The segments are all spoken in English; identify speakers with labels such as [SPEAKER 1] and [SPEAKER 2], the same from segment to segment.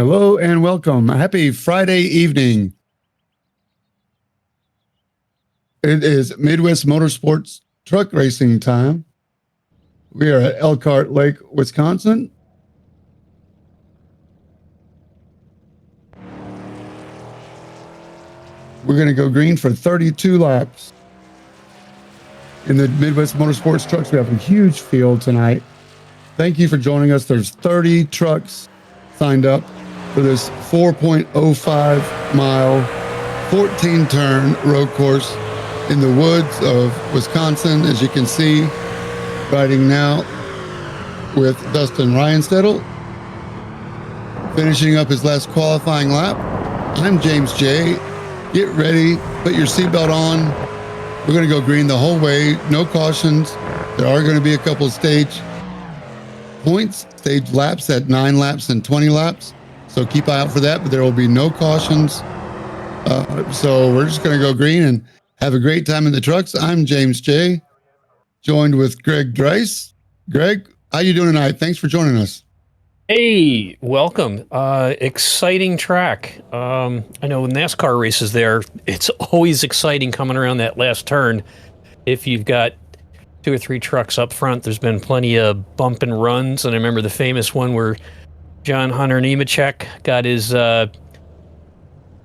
[SPEAKER 1] Hello and welcome. Happy Friday evening. It is Midwest Motorsports truck racing time. We are at Elkhart Lake, Wisconsin. We're going to go green for 32 laps. In the Midwest Motorsports trucks, we have a huge field tonight. Thank you for joining us. There's 30 trucks signed up for this 4.05 mile, 14 turn road course in the woods of Wisconsin. As you can see, riding now with Dustin Ryanstedel, finishing up his last qualifying lap. I'm James J. Get ready, put your seatbelt on. We're going to go green the whole way, no cautions. There are going to be a couple of stage points, stage laps at 9 laps and 20 laps. So keep eye out for that, but there will be no cautions. So we're just going to go green and have a great time in the trucks. I'm James J., joined with Greg Drice. Greg, how you doing tonight? Thanks for joining us.
[SPEAKER 2] Hey, welcome. Exciting track. I know NASCAR races there, it's always exciting coming around that last turn. If you've got 2 or 3 trucks up front, there's been plenty of bump and runs. And I remember the famous one where John Hunter Nemechek got his, he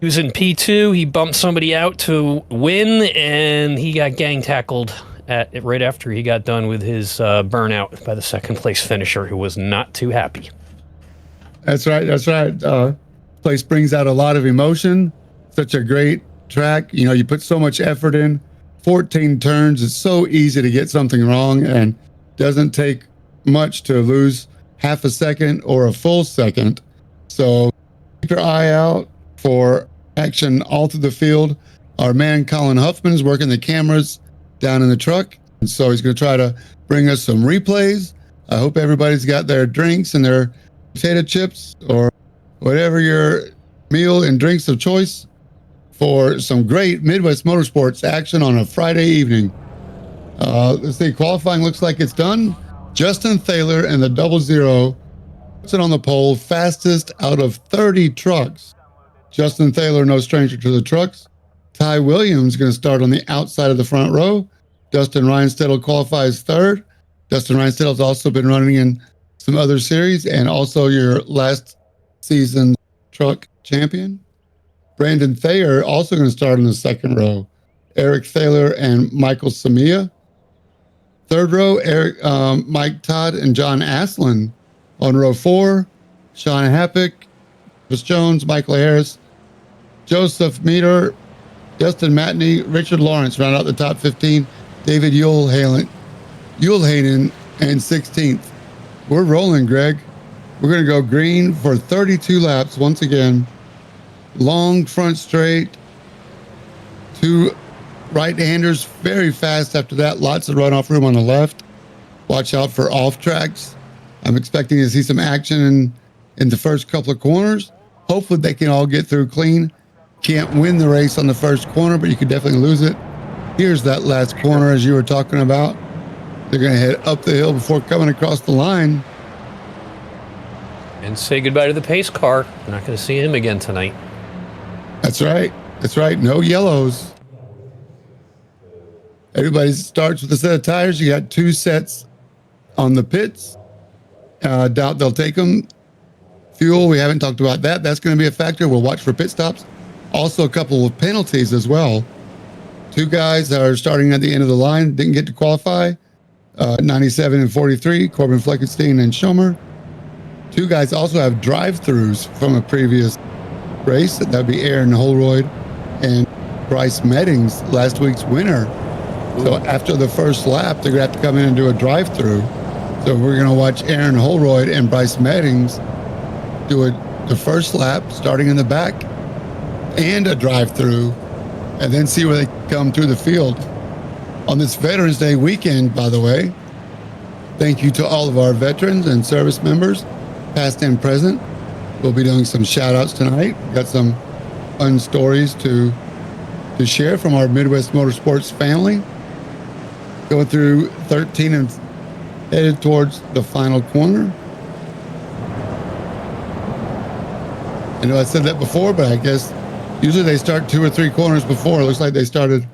[SPEAKER 2] was in P2, he bumped somebody out to win, and he got gang tackled right after he got done with his burnout by the second place finisher, who was not too happy.
[SPEAKER 1] That's right. That's right. Place brings out a lot of emotion. Such a great track. You know, you put so much effort in. 14 turns. It's so easy to get something wrong, and doesn't take much to lose half a second or a full second. So keep your eye out for action all through the field. Our man Colin Huffman is working the cameras down in the truck, and so he's going to try to bring us some replays. I hope everybody's got their drinks and their potato chips or whatever your meal and drinks of choice for some great Midwest Motorsports action on a Friday evening. Let's see, qualifying looks like it's done. Justin Thaler and the 00 puts it on the pole, fastest out of 30 trucks. Justin Thaler, no stranger to the trucks. Ty Williams going to start on the outside of the front row. Dustin Ryanstedel qualifies third. Dustin Ryanstedel's also been running in some other series and also your last season truck champion. Brandon Thayer also going to start in the second row. Eric Thaler and Michael Samia. Third row, Mike Todd and John Aslin. On row 4, Sean Happick, Chris Jones, Michael Harris, Joseph Meter, Justin Matney, Richard Lawrence round out the top 15. David Yulhanen and 16th. We're rolling, Greg. We're going to go green for 32 laps once again. Long front straight. 2 right-handers, very fast after that. Lots of runoff room on the left. Watch out for off tracks. I'm expecting to see some action in the first couple of corners. Hopefully they can all get through clean. Can't win the race on the first corner, but you could definitely lose it. Here's that last corner as you were talking about. They're going to head up the hill before coming across the line.
[SPEAKER 2] And say goodbye to the pace car. We're not going to see him again tonight.
[SPEAKER 1] That's right. That's right. No yellows. Everybody starts with a set of tires. You got 2 sets on the pits. Doubt they'll take them. Fuel, we haven't talked about that. That's going to be a factor. We'll watch for pit stops. Also a couple of penalties as well. 2 guys that are starting at the end of the line didn't get to qualify. 97 and 43, Corbin Fleckenstein and Schomer. 2 guys also have drive-throughs from a previous race. That would be Aaron Holroyd and Bryce Meddings, last week's winner. So after the first lap, they're going to have to come in and do a drive-through. So we're going to watch Aaron Holroyd and Bryce Meddings do the first lap, starting in the back, and a drive-through, and then see where they come through the field. On this Veterans Day weekend, by the way, thank you to all of our veterans and service members, past and present. We'll be doing some shout-outs tonight. Got some fun stories to share from our Midwest Motorsports family. Going through 13 and headed towards the final corner. I know I said that before, but I guess usually they start 2 or 3 corners before. It looks like they started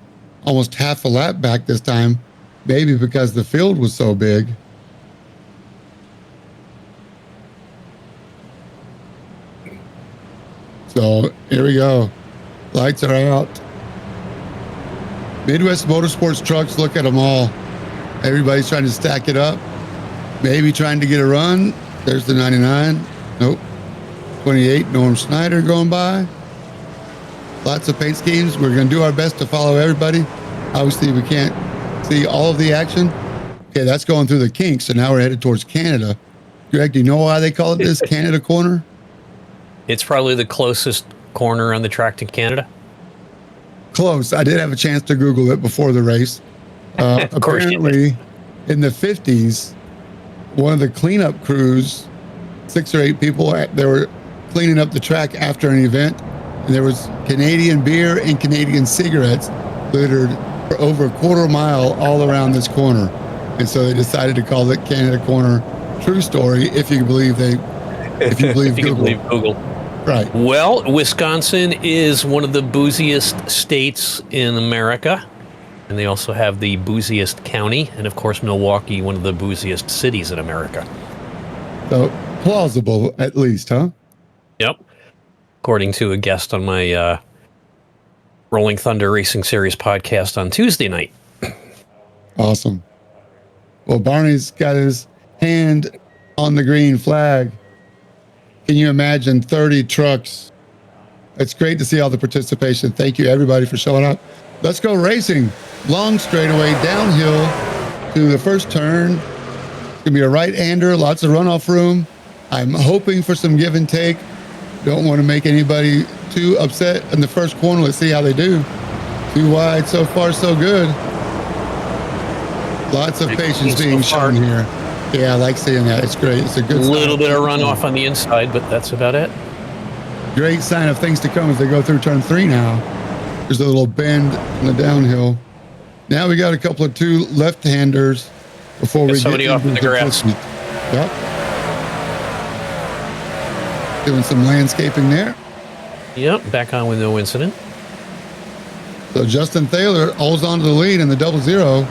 [SPEAKER 1] almost half a lap back this time, maybe because the field was so big. So here we go. Lights are out. Midwest Motorsports trucks, look at them all. Everybody's trying to stack it up. Maybe trying to get a run. There's the 99. Nope. 28, Norm Snyder going by. Lots of paint schemes. We're going to do our best to follow everybody. Obviously, we can't see all of the action. Okay, that's going through the kinks, so now we're headed towards Canada. Greg, do you know why they call it this Canada corner?
[SPEAKER 2] It's probably the closest corner on the track to Canada.
[SPEAKER 1] Close. I did have a chance to Google it before the race. Apparently, in the 50s, one of the cleanup crews, 6 or 8 people, they were cleaning up the track after an event, and there was Canadian beer and Canadian cigarettes littered for over a quarter mile all around this corner. And so they decided to call it Canada Corner. True story, if you believe Google. Right.
[SPEAKER 2] Well, Wisconsin is one of the booziest states in America, and they also have the booziest county, and of course Milwaukee, one of the booziest cities in America.
[SPEAKER 1] So plausible, at least, huh?
[SPEAKER 2] Yep. According to a guest on my Rolling Thunder Racing Series podcast on Tuesday night.
[SPEAKER 1] Awesome. Well, Barney's got his hand on the green flag. Can you imagine 30 trucks? It's great to see all the participation. Thank you, everybody, for showing up. Let's go racing. Long straightaway, downhill to the first turn. It's going to be a right-hander, lots of runoff room. I'm hoping for some give and take. Don't want to make anybody too upset in the first corner. Let's see how they do. Too wide, so far, so good. Lots of patience being shown here. Yeah, I like seeing that. It's great. It's a good
[SPEAKER 2] little bit of runoff on the inside, but that's about it.
[SPEAKER 1] Great sign of things to come as they go through turn 3 now. There's a little bend in the downhill. Now we got a couple of 2 left-handers before we
[SPEAKER 2] somebody
[SPEAKER 1] get
[SPEAKER 2] off in the grass.
[SPEAKER 1] Yep. Doing some landscaping there.
[SPEAKER 2] Yep, back on with no incident.
[SPEAKER 1] So Justin Thaler holds on to the lead in the 00.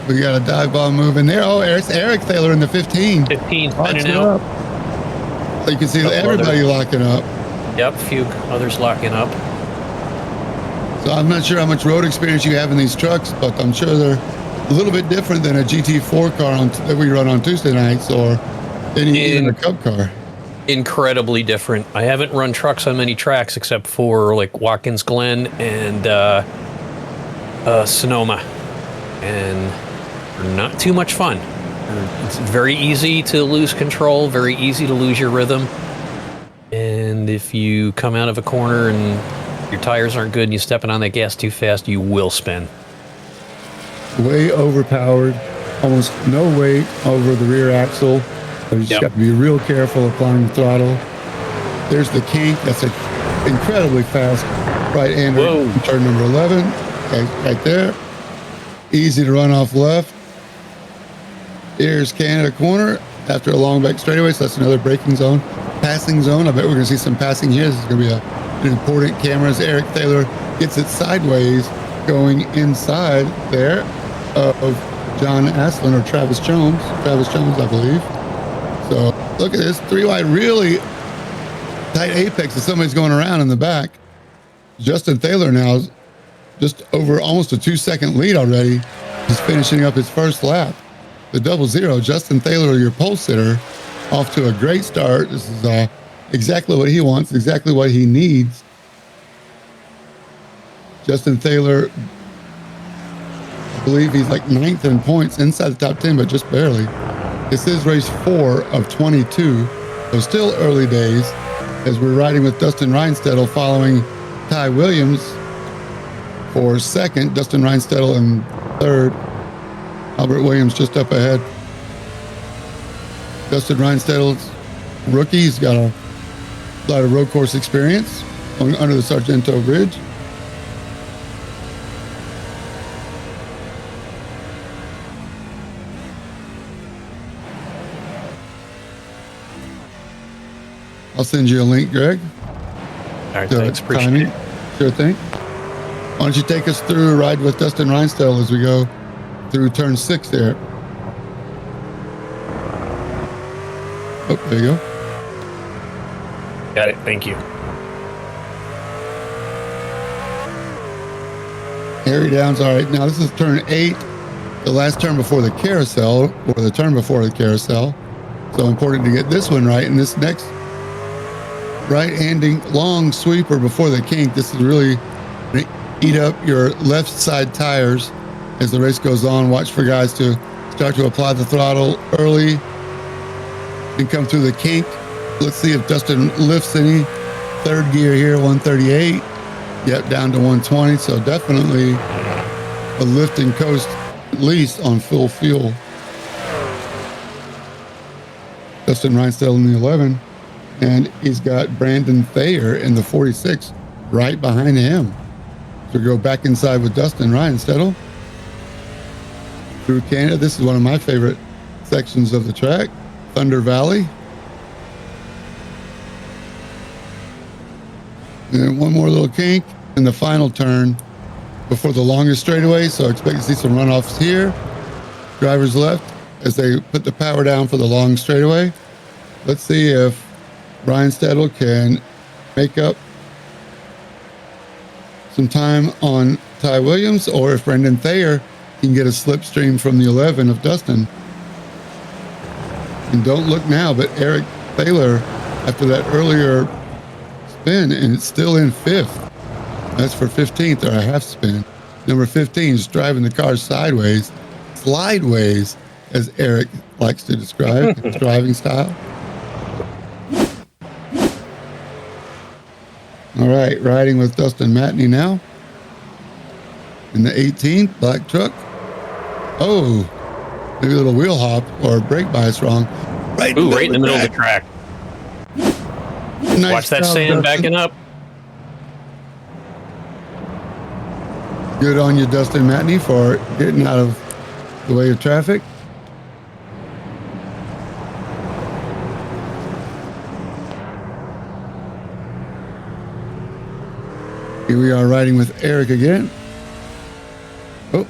[SPEAKER 1] We got a dive bomb move in there. Oh, it's Eric Thaler in the 15.
[SPEAKER 2] 15, spinning out.
[SPEAKER 1] So you can see everybody locking up.
[SPEAKER 2] Yep, a few others locking up.
[SPEAKER 1] So I'm not sure how much road experience you have in these trucks, but I'm sure they're a little bit different than a GT4 car that we run on Tuesday nights or even a Cup car.
[SPEAKER 2] Incredibly different. I haven't run trucks on many tracks except for like Watkins Glen and Sonoma, and they're not too much fun. It's very easy to lose control, very easy to lose your rhythm, and if you come out of a corner and your tires aren't good and you're stepping on that gas too fast, you will spin.
[SPEAKER 1] Way overpowered, almost no weight over the rear axle. So you just got to be real careful applying the throttle. There's the kink. That's an incredibly fast right-hander in turn number 11. Right there. Easy to run off left. Here's Canada corner after a long back straightaway. So that's another braking zone. Passing zone. I bet we're going to see some passing here. This is going to be an important camera as Eric Thaler gets it sideways going inside there of John Aslan or Travis Jones. Travis Jones, I believe. So look at this 3 wide, really tight apex as somebody's going around in the back. Justin Thaler now is just over almost a 2-second lead already. He's finishing up his first lap. The 00, Justin Thaler, your pole sitter, off to a great start. This is exactly what he wants, exactly what he needs. Justin Thaler, I believe he's like 9th in points inside the top 10, but just barely. This is race 4 of 22, so still early days as we're riding with Dustin Reinstedel following Ty Williams for 2nd, Dustin Reinstedel in 3rd, Albert Williams just up ahead. Dustin Reinstedel's rookie. He's got a lot of road course experience going under the Sargento Bridge. I'll send you a link, Greg.
[SPEAKER 2] right, thanks. Appreciate
[SPEAKER 1] timing.
[SPEAKER 2] it.
[SPEAKER 1] Sure thing. Why don't you take us through a ride with Dustin Reinstel as we go through turn 6 there? Oh, there you go.
[SPEAKER 2] Got it. Thank you.
[SPEAKER 1] Harry Downs. All right. Now this is turn 8, the last turn before the carousel, or the turn before the carousel. So important to get this one right. And this next right-handing long sweeper before the kink, this is really going to eat up your left side tires as the race goes on. Watch for guys to start to apply the throttle early and come through the kink. Let's see if Dustin lifts any. Third gear here, 138. Yep, down to 120. So definitely a lift and coast, at least on full fuel. Dustin Reinstel in the 11. And he's got Brandon Thayer in the 46 right behind him. So we go back inside with Dustin Reinstel through Canada. This is one of my favorite sections of the track, Thunder Valley. And then one more little kink in the final turn before the longest straightaway. So expect to see some runoffs here. Drivers left as they put the power down for the long straightaway. Let's see if Ryan Stedel can make up some time on Ty Williams, or if Brendan Thayer can get a slipstream from the 11 of Dustin. And don't look now, but Eric Thaler, after that earlier spin, and it's still in 5th. That's for 15th, or a half spin. Number 15 is driving the car sideways, slideways, as Eric likes to describe his driving style. All right, riding with Dustin Matney now. In the 18th, black truck. Oh, maybe a little wheel hop or brake bias wrong.
[SPEAKER 2] Right, right in the middle of the track.
[SPEAKER 1] Nice
[SPEAKER 2] Watch that
[SPEAKER 1] job,
[SPEAKER 2] sand
[SPEAKER 1] Dustin.
[SPEAKER 2] backing up.
[SPEAKER 1] Good on you, Dustin Matney, for getting out of the way of traffic. Here we are riding with Eric again. Oh,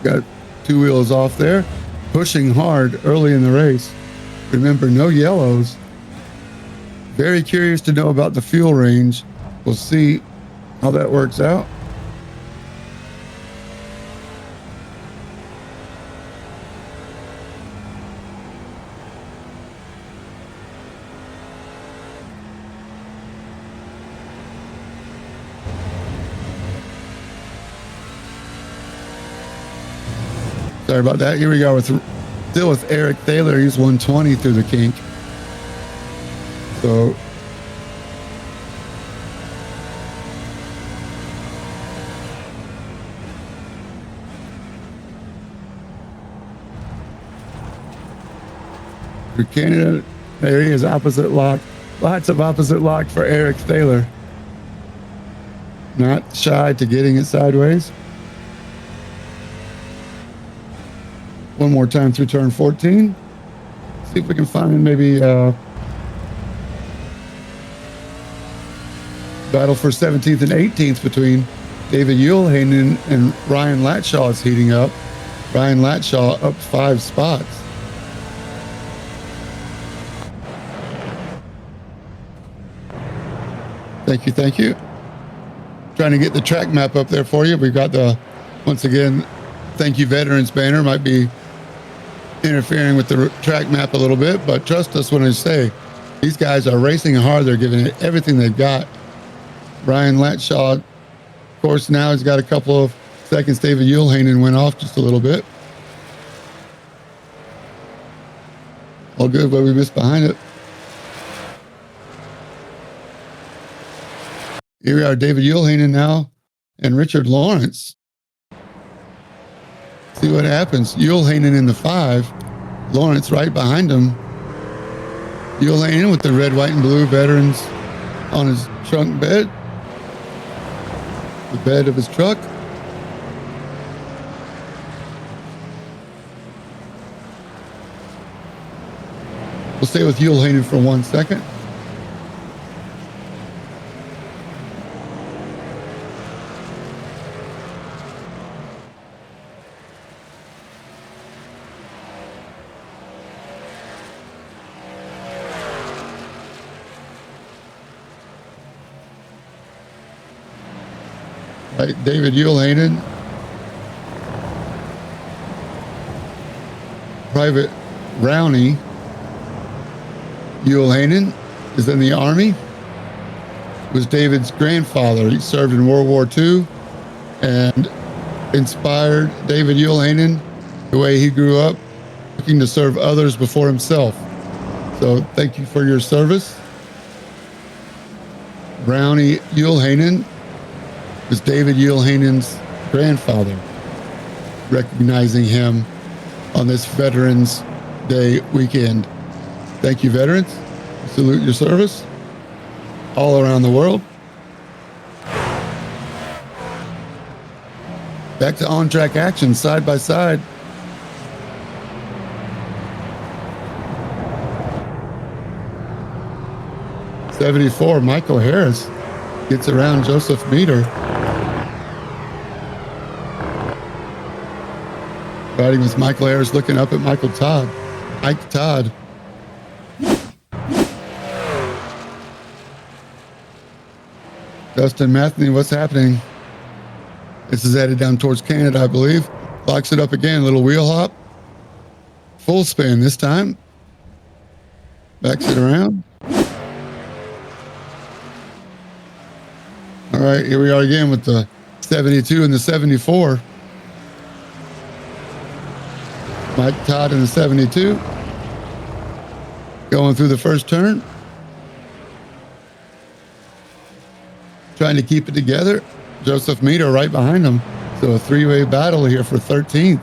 [SPEAKER 1] got 2 wheels off there. Pushing hard early in the race. Remember, no yellows. Very curious to know about the fuel range. We'll see how that works out. Sorry about that. Here we go still with Eric Thaler. He's 120 through the kink. So through Canada, there he is, opposite lock. Lots of opposite lock for Eric Thaler. Not shy to getting it sideways. One more time through turn 14. See if we can find maybe battle for 17th and 18th between David Uelhanen and Ryan Latshaw is heating up. Ryan Latshaw up 5 spots. Thank you, thank you. Trying to get the track map up there for you. We've got the, once again, thank you veterans banner. Might be interfering with the track map a little bit, but trust us when I say these guys are racing hard. They're giving it everything they've got. Ryan Latshaw, of course, now he's got a couple of seconds. David Uelhanen went off just a little bit. All good, but we missed behind it. Here we are, David Uelhanen now and Richard Lawrence. See what happens. Uelhanen in the 5, Lawrence right behind him. Uelhanen with the red, white, and blue veterans on his trunk bed. The bed of his truck. We'll stay with Uelhanen for 1 second. Right, David Ulehanen, Private Rowney Ulehanen is in the Army. Was David's grandfather. He served in World War II and inspired David Ulehanen the way he grew up, looking to serve others before himself. So thank you for your service. Brownie Ulehanen was David Ulehanen's grandfather, recognizing him on this Veterans Day weekend. Thank you, veterans. Salute your service all around the world. Back to on-track action, side by side. '74, Michael Harris gets around Joseph Meter. Riding with Michael Harris, looking up at Michael Todd. Ike Todd. Dustin Mathney, what's happening? This is headed down towards Canada, I believe. Locks it up again, little wheel hop. Full spin this time. Backs it around. All right, here we are again with the 72 and the 74. Mike Todd in the 72. Going through the first turn. Trying to keep it together. Joseph Meter right behind him. So a three-way battle here for 13th.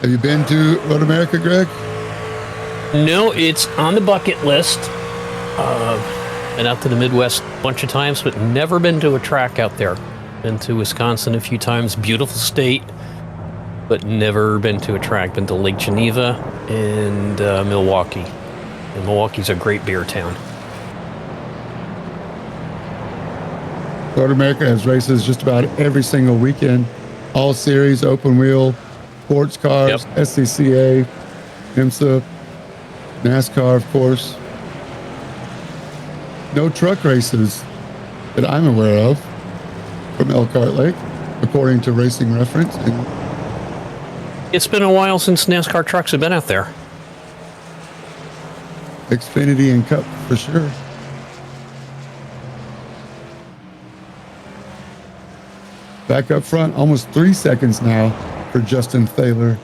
[SPEAKER 1] Have you been to Road America, Greg?
[SPEAKER 2] No, it's on the bucket list. Been out to the Midwest a bunch of times, but never been to a track out there. Been to Wisconsin a few times, beautiful state, but never been to a track. Been to Lake Geneva and Milwaukee. And Milwaukee's a great beer town.
[SPEAKER 1] Road America has races just about every single weekend. All series, open wheel, sports cars, yep. SCCA, IMSA, NASCAR, of course. No truck races that I'm aware of from Elkhart Lake, according to Racing Reference.
[SPEAKER 2] It's been a while since NASCAR trucks have been out there.
[SPEAKER 1] Xfinity and Cup for sure. Back up front, almost 3 seconds now for Justin Thaler.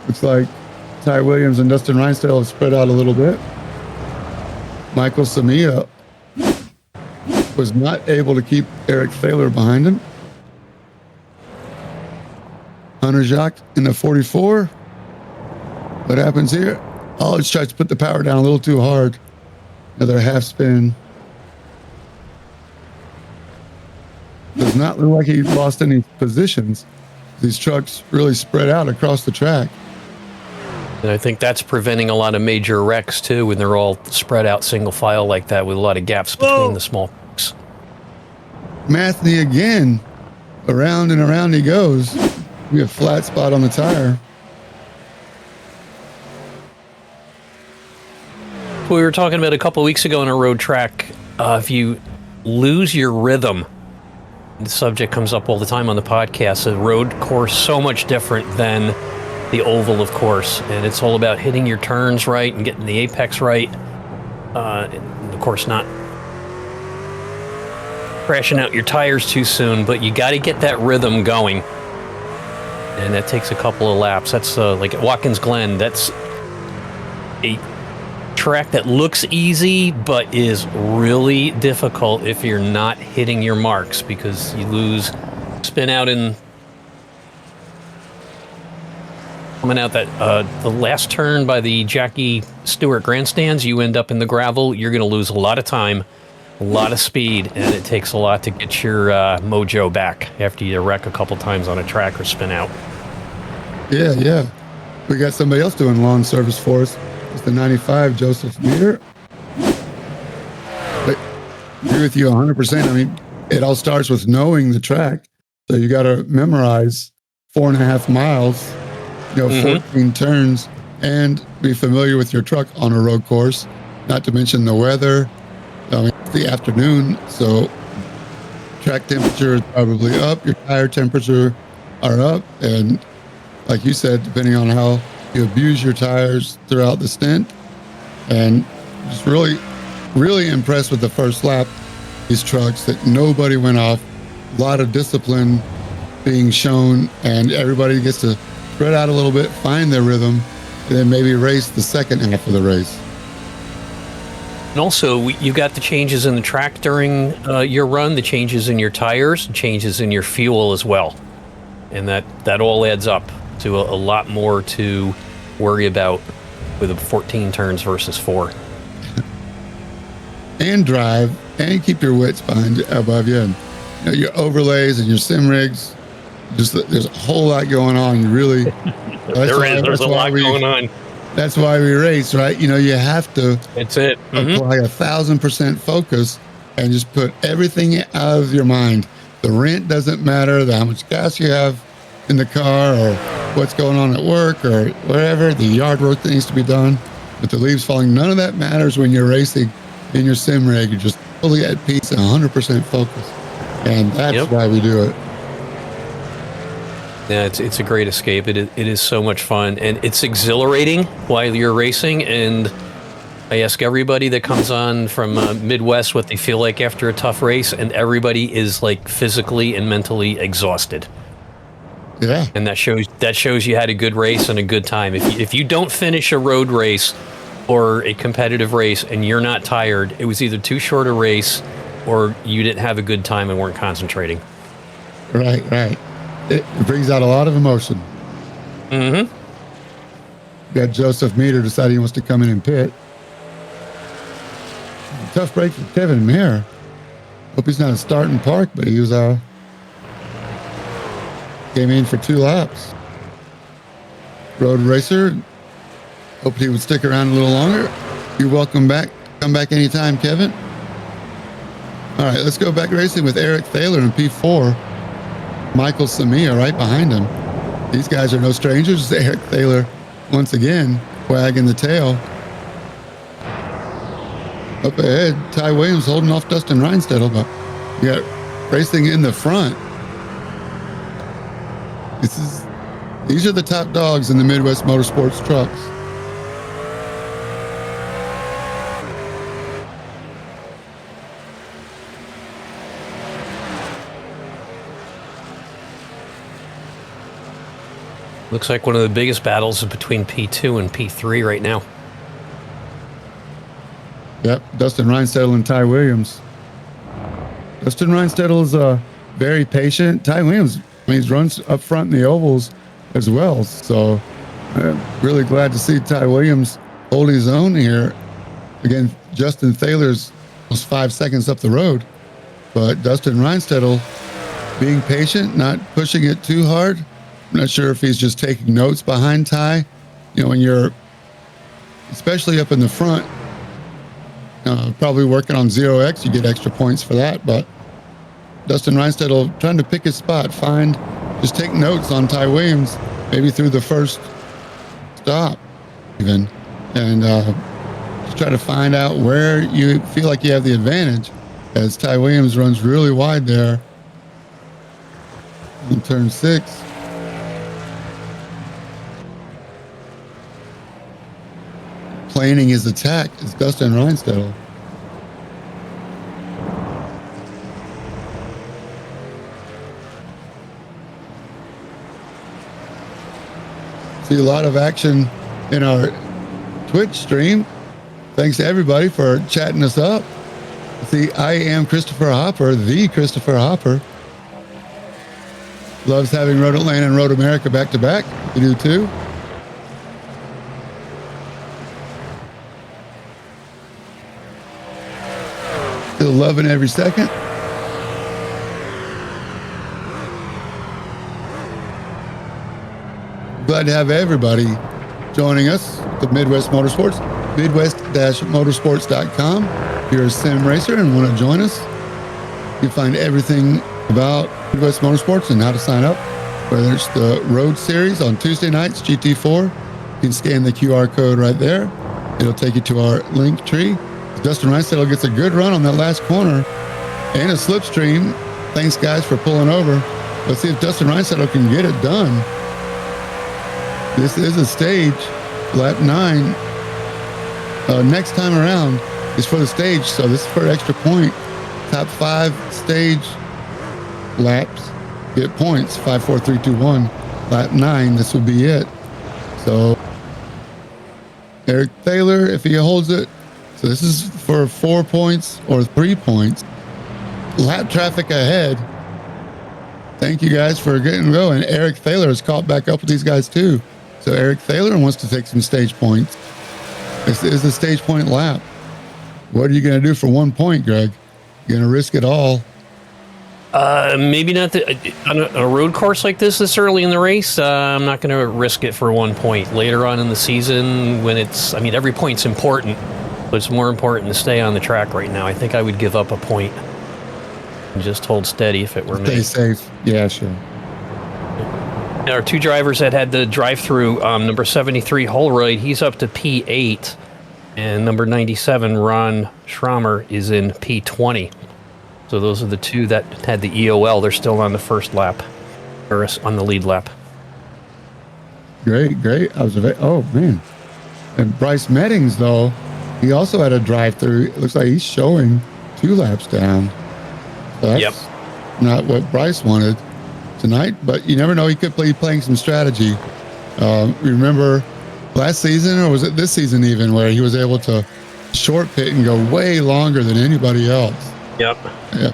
[SPEAKER 1] Looks like Ty Williams and Dustin Reinsdale have spread out a little bit. Michael Samia was not able to keep Eric Thaler behind him. Hunter Jacques in the 44. What happens here? Oh, it's tries to put the power down a little too hard. Another half spin. Does not look like he lost any positions. These trucks really spread out across the track.
[SPEAKER 2] And I think that's preventing a lot of major wrecks too, when they're all spread out single file like that with a lot of gaps between the small trucks.
[SPEAKER 1] Mathney again. Around and around he goes. We have flat spot on the tire.
[SPEAKER 2] We were talking about a couple of weeks ago on a road track. If you lose your rhythm, the subject comes up all the time on the podcast. A road course so much different than the oval, of course, and it's all about hitting your turns right and getting the apex right. And of course, not crashing out your tires too soon, but you got to get that rhythm going, and that takes a couple of laps. That's like at Watkins Glen. That's a track that looks easy, but is really difficult if you're not hitting your marks, because you lose spin out in coming out that the last turn by the Jackie Stewart grandstands. You end up in the gravel. You're going to lose a lot of time, a lot of speed, and it takes a lot to get your mojo back after you wreck a couple times on a track or spin out.
[SPEAKER 1] Yeah. We got somebody else doing lawn service for us. It's the 95, Joseph Meter. But I agree with you 100%. I mean, it all starts with knowing the track. So you got to memorize 4.5 miles, 14 turns, and be familiar with your truck on a road course, not to mention the weather. I mean, it's the afternoon, so track temperature is probably up, your tire temperature are up, and like you said, depending on how you abuse your tires throughout the stint. And just really impressed with the first lap, these trucks, that nobody went off. A lot of discipline being shown, and everybody gets to spread out a little bit, find their rhythm, and then maybe race the second half of the race.
[SPEAKER 2] And also, you got the changes in the track during your run, the changes in your tires, changes in your fuel as well. And that all adds up to a lot more to worry about with 14 turns versus 4.
[SPEAKER 1] And drive, and keep your wits above you. And your overlays and your sim rigs, just there's a whole lot going on. You really,
[SPEAKER 2] there's a lot going on.
[SPEAKER 1] That's why we race, right? You have to.
[SPEAKER 2] That's it.
[SPEAKER 1] Apply 1,000% focus and just put everything out of your mind. The rent doesn't matter, how much gas you have in the car, or what's going on at work, or wherever, the yard work that needs to be done, with the leaves falling. None of that matters when you're racing in your sim rig. You're just fully at peace and 100% focused. And that's why we do it.
[SPEAKER 2] Yeah, it's a great escape. It is so much fun, and it's exhilarating while you're racing. And I ask everybody that comes on from Midwest what they feel like after a tough race, and everybody is like physically and mentally exhausted.
[SPEAKER 1] Yeah,
[SPEAKER 2] and that shows you had a good race and a good time. If you don't finish a road race or a competitive race and you're not tired, it was either too short a race or you didn't have a good time and weren't concentrating.
[SPEAKER 1] Right. It brings out a lot of emotion.
[SPEAKER 2] Mm-hmm.
[SPEAKER 1] We got Joseph Meter deciding he wants to come in and pit. Tough break for Kevin Mayer. Hope he's not a starting park, but he was came in for 2 laps. Road racer. Hope he would stick around a little longer. You're welcome back. Come back anytime, Kevin. All right, let's go back racing with Eric Thaler in P4. Michael Samia right behind him. These guys are no strangers. Eric Thaler, once again, wagging the tail. Up ahead, Ty Williams holding off Dustin Reinstedel, but you got racing in the front. These are the top dogs in the Midwest Motorsports trucks.
[SPEAKER 2] Looks like one of the biggest battles is between P2 and P3 right now.
[SPEAKER 1] Yep, Dustin Reinstedel and Ty Williams. Dustin Reinstedel is very patient. Ty Williams, he runs up front in the ovals as well. So I'm really glad to see Ty Williams hold his own here. Again, Justin Thaler's almost 5 seconds up the road. But Dustin Reinstedel being patient, not pushing it too hard. I'm not sure if he's just taking notes behind Ty. When you're, especially up in the front, probably working on 0X, you get extra points for that. But Dustin Reinstedel trying to pick his spot, just take notes on Ty Williams, maybe through the first stop even, and just try to find out where you feel like you have the advantage, as Ty Williams runs really wide there in turn 6. Planning his attack is Dustin Reinstedel. See a lot of action in our Twitch stream. Thanks to everybody for chatting us up. See, I am Christopher Hopper, the Christopher Hopper. Loves having Road Atlanta and Road America back to back. You do too. Still loving every second. Glad to have everybody joining us at the Midwest Motorsports, midwest-motorsports.com. If you're a sim racer and want to join us, you find everything about Midwest Motorsports and how to sign up, whether it's the Road Series on Tuesday nights, GT4, You can scan the QR code right there. It'll take you to our link tree. Dustin Reinsettle gets a good run on that last corner and a slipstream. Thanks, guys, for pulling over. Let's see if Dustin Reinsettle can get it done. This is a stage, lap 9. Next time around is for the stage, so this is for an extra point. Top 5 stage laps get points. 5, 4, 3, 2, 1. Lap 9, this will be it. So Eric Thaler, if he holds it, so this is for 4 points or 3 points. Lap traffic ahead. Thank you guys for getting going. Eric Thaler has caught back up with these guys too. So Eric Thaler wants to take some stage points. This is a stage point lap. What are you going to do for 1 point, Greg? You going to risk it all?
[SPEAKER 2] Maybe not on a road course like this early in the race. I'm not going to risk it for 1 point. Later on in the season, when every point's important, but it's more important to stay on the track right now. I think I would give up a point and just hold steady if it were me.
[SPEAKER 1] Stay safe. Yeah, sure.
[SPEAKER 2] Now, our 2 drivers that had the drive-through, number 73, Holroyd, he's up to P8, and number 97, Ron Schramer, is in P20. So those are the 2 that had the EOL. They're still on the first lap, or on the lead lap.
[SPEAKER 1] Great observation. Oh, man. And Bryce Meddings, though, he also had a drive-through. It looks like he's showing 2 laps down. So that's not what Bryce wanted tonight, but you never know. He could be playing some strategy. Remember last season, or was it this season even, where he was able to short pit and go way longer than anybody else?
[SPEAKER 2] Yep.
[SPEAKER 1] Yeah.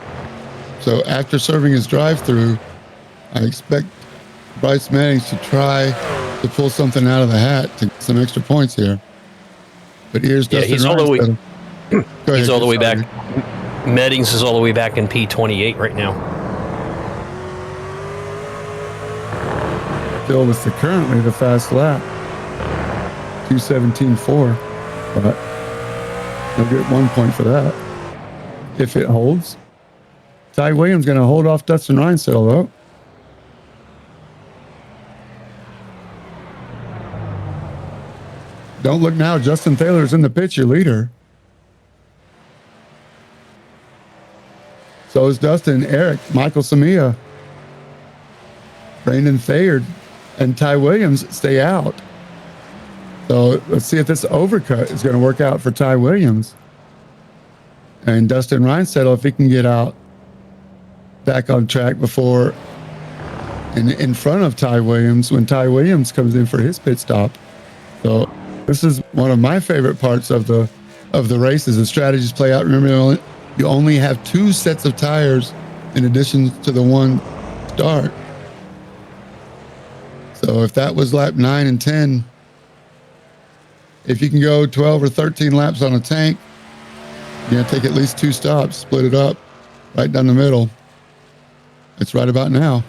[SPEAKER 1] So after serving his drive-through, I expect Bryce Meddings to try to pull something out of the hat to get some extra points here. But here's Dustin.
[SPEAKER 2] He's all the way. He's all the way back.
[SPEAKER 1] Sorry.
[SPEAKER 2] Meddings is all the way back in P28 right now.
[SPEAKER 1] Still with currently the fast lap, 2:17.4, but they'll get 1 point for that if it holds. Ty Williams going to hold off Dustin Reinsettle though. Don't look now. Justin Thaler's in the pit, your leader. So is Dustin, Eric, Michael Samia, Brandon Thayer, and Ty Williams stay out. So let's see if this overcut is going to work out for Ty Williams. And Dustin Reinsettle, if he can get out back on track before in front of Ty Williams when Ty Williams comes in for his pit stop. So this is one of my favorite parts of the race is the strategies play out. Remember, you only have 2 sets of tires in addition to the 1 start. So if that was lap 9 and 10, if you can go 12 or 13 laps on a tank, you're going to take at least 2 stops, split it up right down the middle. It's right about now.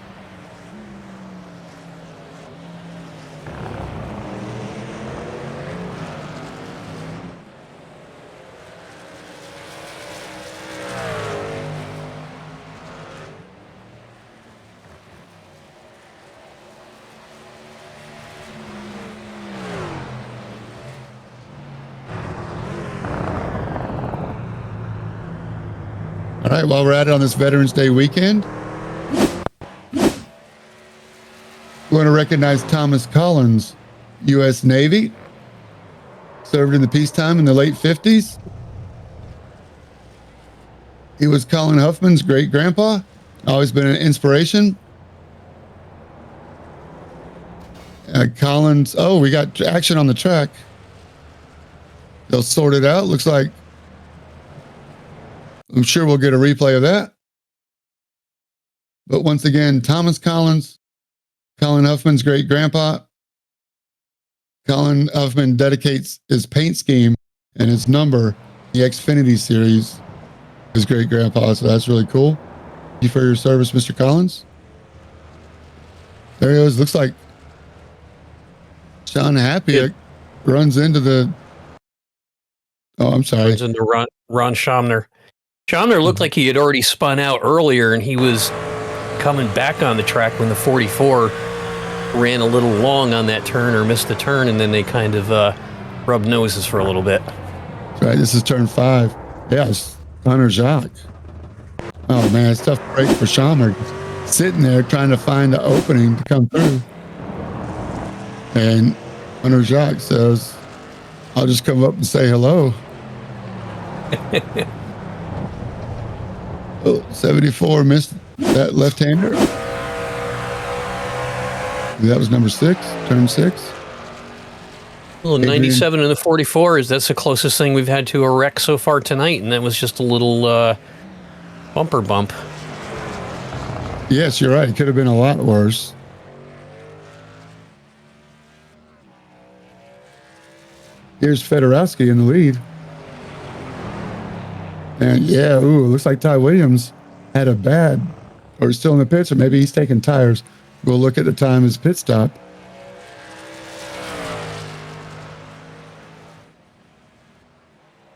[SPEAKER 1] All right, while we're at it on this Veterans Day weekend, we want to recognize Thomas Collins, U.S. Navy, served in the peacetime in the late 50s. He was Colin Huffman's great-grandpa, always been an inspiration. Collins, we got action on the track. They'll sort it out. Looks like I'm sure we'll get a replay of that. But once again, Thomas Collins, Colin Huffman's great-grandpa. Colin Huffman dedicates his paint scheme and his number, the Xfinity series, his great-grandpa. So that's really cool. Thank you for your service, Mr. Collins. There he goes. Looks like Sean Happy runs into the... Oh, I'm sorry.
[SPEAKER 2] Runs into Ron Schaumner. Schaumner looked like he had already spun out earlier, and he was coming back on the track when the 44 ran a little long on that turn or missed the turn, and then they kind of rubbed noses for a little bit.
[SPEAKER 1] Right, this is turn 5. Yeah, it's Hunter Jacques. Oh man, it's tough break for Schamer. Sitting there trying to find the opening to come through. And Hunter Jacques says, I'll just come up and say hello. 74 missed that left-hander. That was number 6, turn 6.
[SPEAKER 2] Well, 97 and the 44 that's the closest thing we've had to a wreck so far tonight, and that was just a little bumper bump.
[SPEAKER 1] Yes, you're right. It could have been a lot worse. Here's Fedorowski in the lead. And yeah, looks like Ty Williams had a bad, or still in the pits, or maybe he's taking tires. We'll look at the time as pit stop.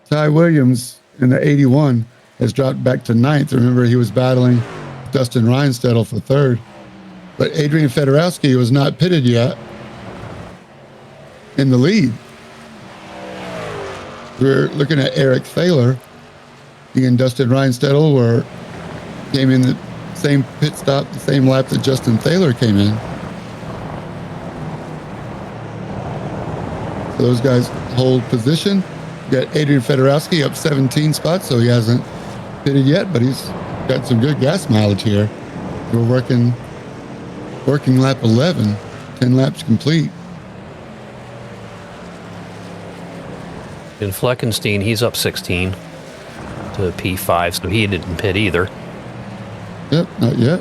[SPEAKER 1] Ty Williams in the 81 has dropped back to 9th. Remember, he was battling Dustin Reinstedel for 3rd. But Adrian Fedorowski was not pitted yet in the lead. We're looking at Eric Thaler. He and Dustin Reinstedel came in the same pit stop, the same lap that Justin Thaler came in. So those guys hold position. You got Adrian Fedorowski up 17 spots, so he hasn't pitted yet, but he's got some good gas mileage here. We're working lap 11, 10 laps complete.
[SPEAKER 2] And Fleckenstein, he's up 16 to P5, so he didn't pit either.
[SPEAKER 1] Yep, not yet.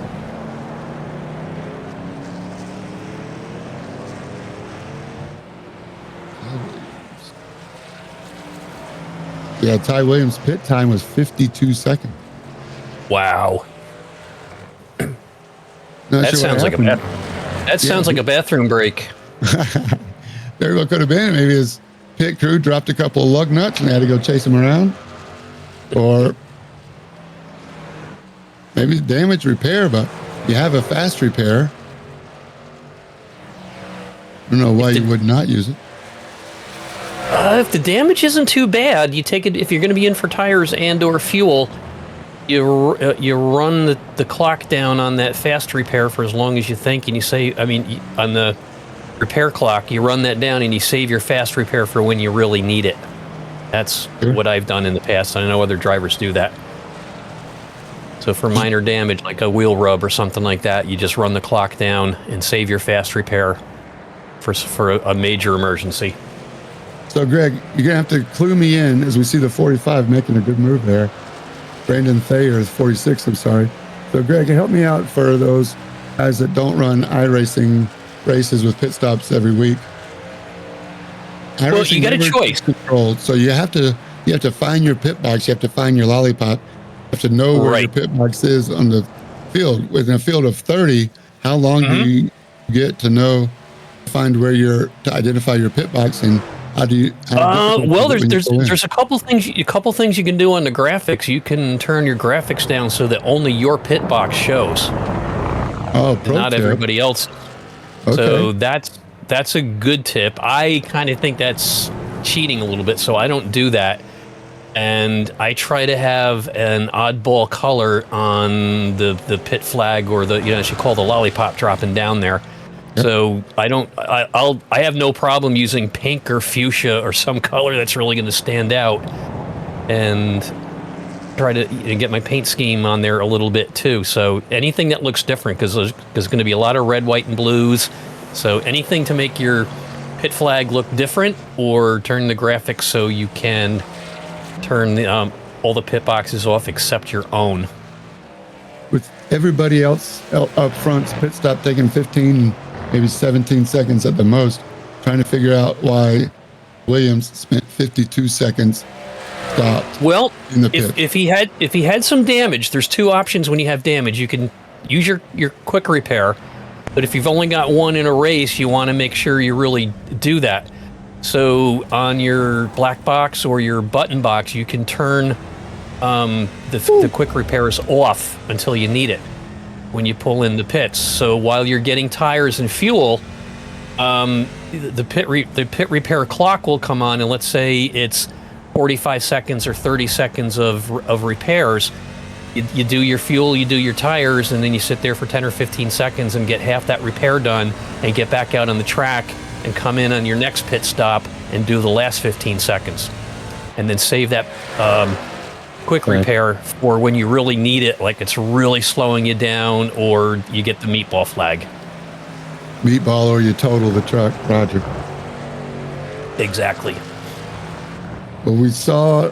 [SPEAKER 1] Yeah, Ty Williams' pit time was 52 seconds.
[SPEAKER 2] Wow. That sounds like a bathroom break.
[SPEAKER 1] Very well could have been. Maybe his pit crew dropped a couple of lug nuts and they had to go chase him around. Or maybe damage repair, but you have a fast repair. I don't know why you would not use it.
[SPEAKER 2] If the damage isn't too bad, you take it. If you're going to be in for tires and or fuel, you run the clock down on that fast repair for as long as you think, and you say, I mean, on the repair clock, you run that down and you save your fast repair for when you really need it. That's what I've done in the past. I know other drivers do that. So for minor damage, like a wheel rub or something like that, you just run the clock down and save your fast repair for a major emergency.
[SPEAKER 1] So, Greg, you're going to have to clue me in as we see the 45 making a good move there. Brandon Thayer is 46, I'm sorry. So, Greg, help me out for those guys that don't run iRacing races with pit stops every week.
[SPEAKER 2] Well, you got a choice.
[SPEAKER 1] Controlled, so you have to find your pit box. You have to find your lollipop. You have to know where your pit box is on the field. Within a field of 30, how long do you get to identify your pit box, and how do you?
[SPEAKER 2] Well, there's a couple things you can do on the graphics. You can turn your graphics down so that only your pit box shows.
[SPEAKER 1] Oh,
[SPEAKER 2] not everybody else. Okay. So that's a good tip. I kind of think that's cheating a little bit, so I don't do that. And I try to have an oddball color on the pit flag, or as you call the lollipop dropping down there. Yep. So I have no problem using pink or fuchsia or some color that's really going to stand out, and try to get my paint scheme on there a little bit too. So anything that looks different, because there's going to be a lot of red, white, and blues. So anything to make your pit flag look different, or turn the graphics so you can turn all the pit boxes off except your own.
[SPEAKER 1] With everybody else up front's pit stop taking 15, maybe 17 seconds at the most, trying to figure out why Williams spent 52 seconds stopped.
[SPEAKER 2] Well,
[SPEAKER 1] in the pit.
[SPEAKER 2] if he had some damage, there's two options when you have damage. You can use your quick repair, but if you've only got one in a race, you want to make sure you really do that. So on your black box or your button box, you can turn the quick repairs off until you need it. when you pull in the pits. So while you're getting tires and fuel, the pit repair clock will come on, and let's say it's 45 seconds or 30 seconds of repairs. You do your fuel, you do your tires, and then you sit there for 10 or 15 seconds and get half that repair done and get back out on the track and come in on your next pit stop and do the last 15 seconds. And then save that quick repair for when you really need it, like it's really slowing you down or you get the meatball flag.
[SPEAKER 1] Meatball or you total the truck, Roger.
[SPEAKER 2] Exactly.
[SPEAKER 1] But we saw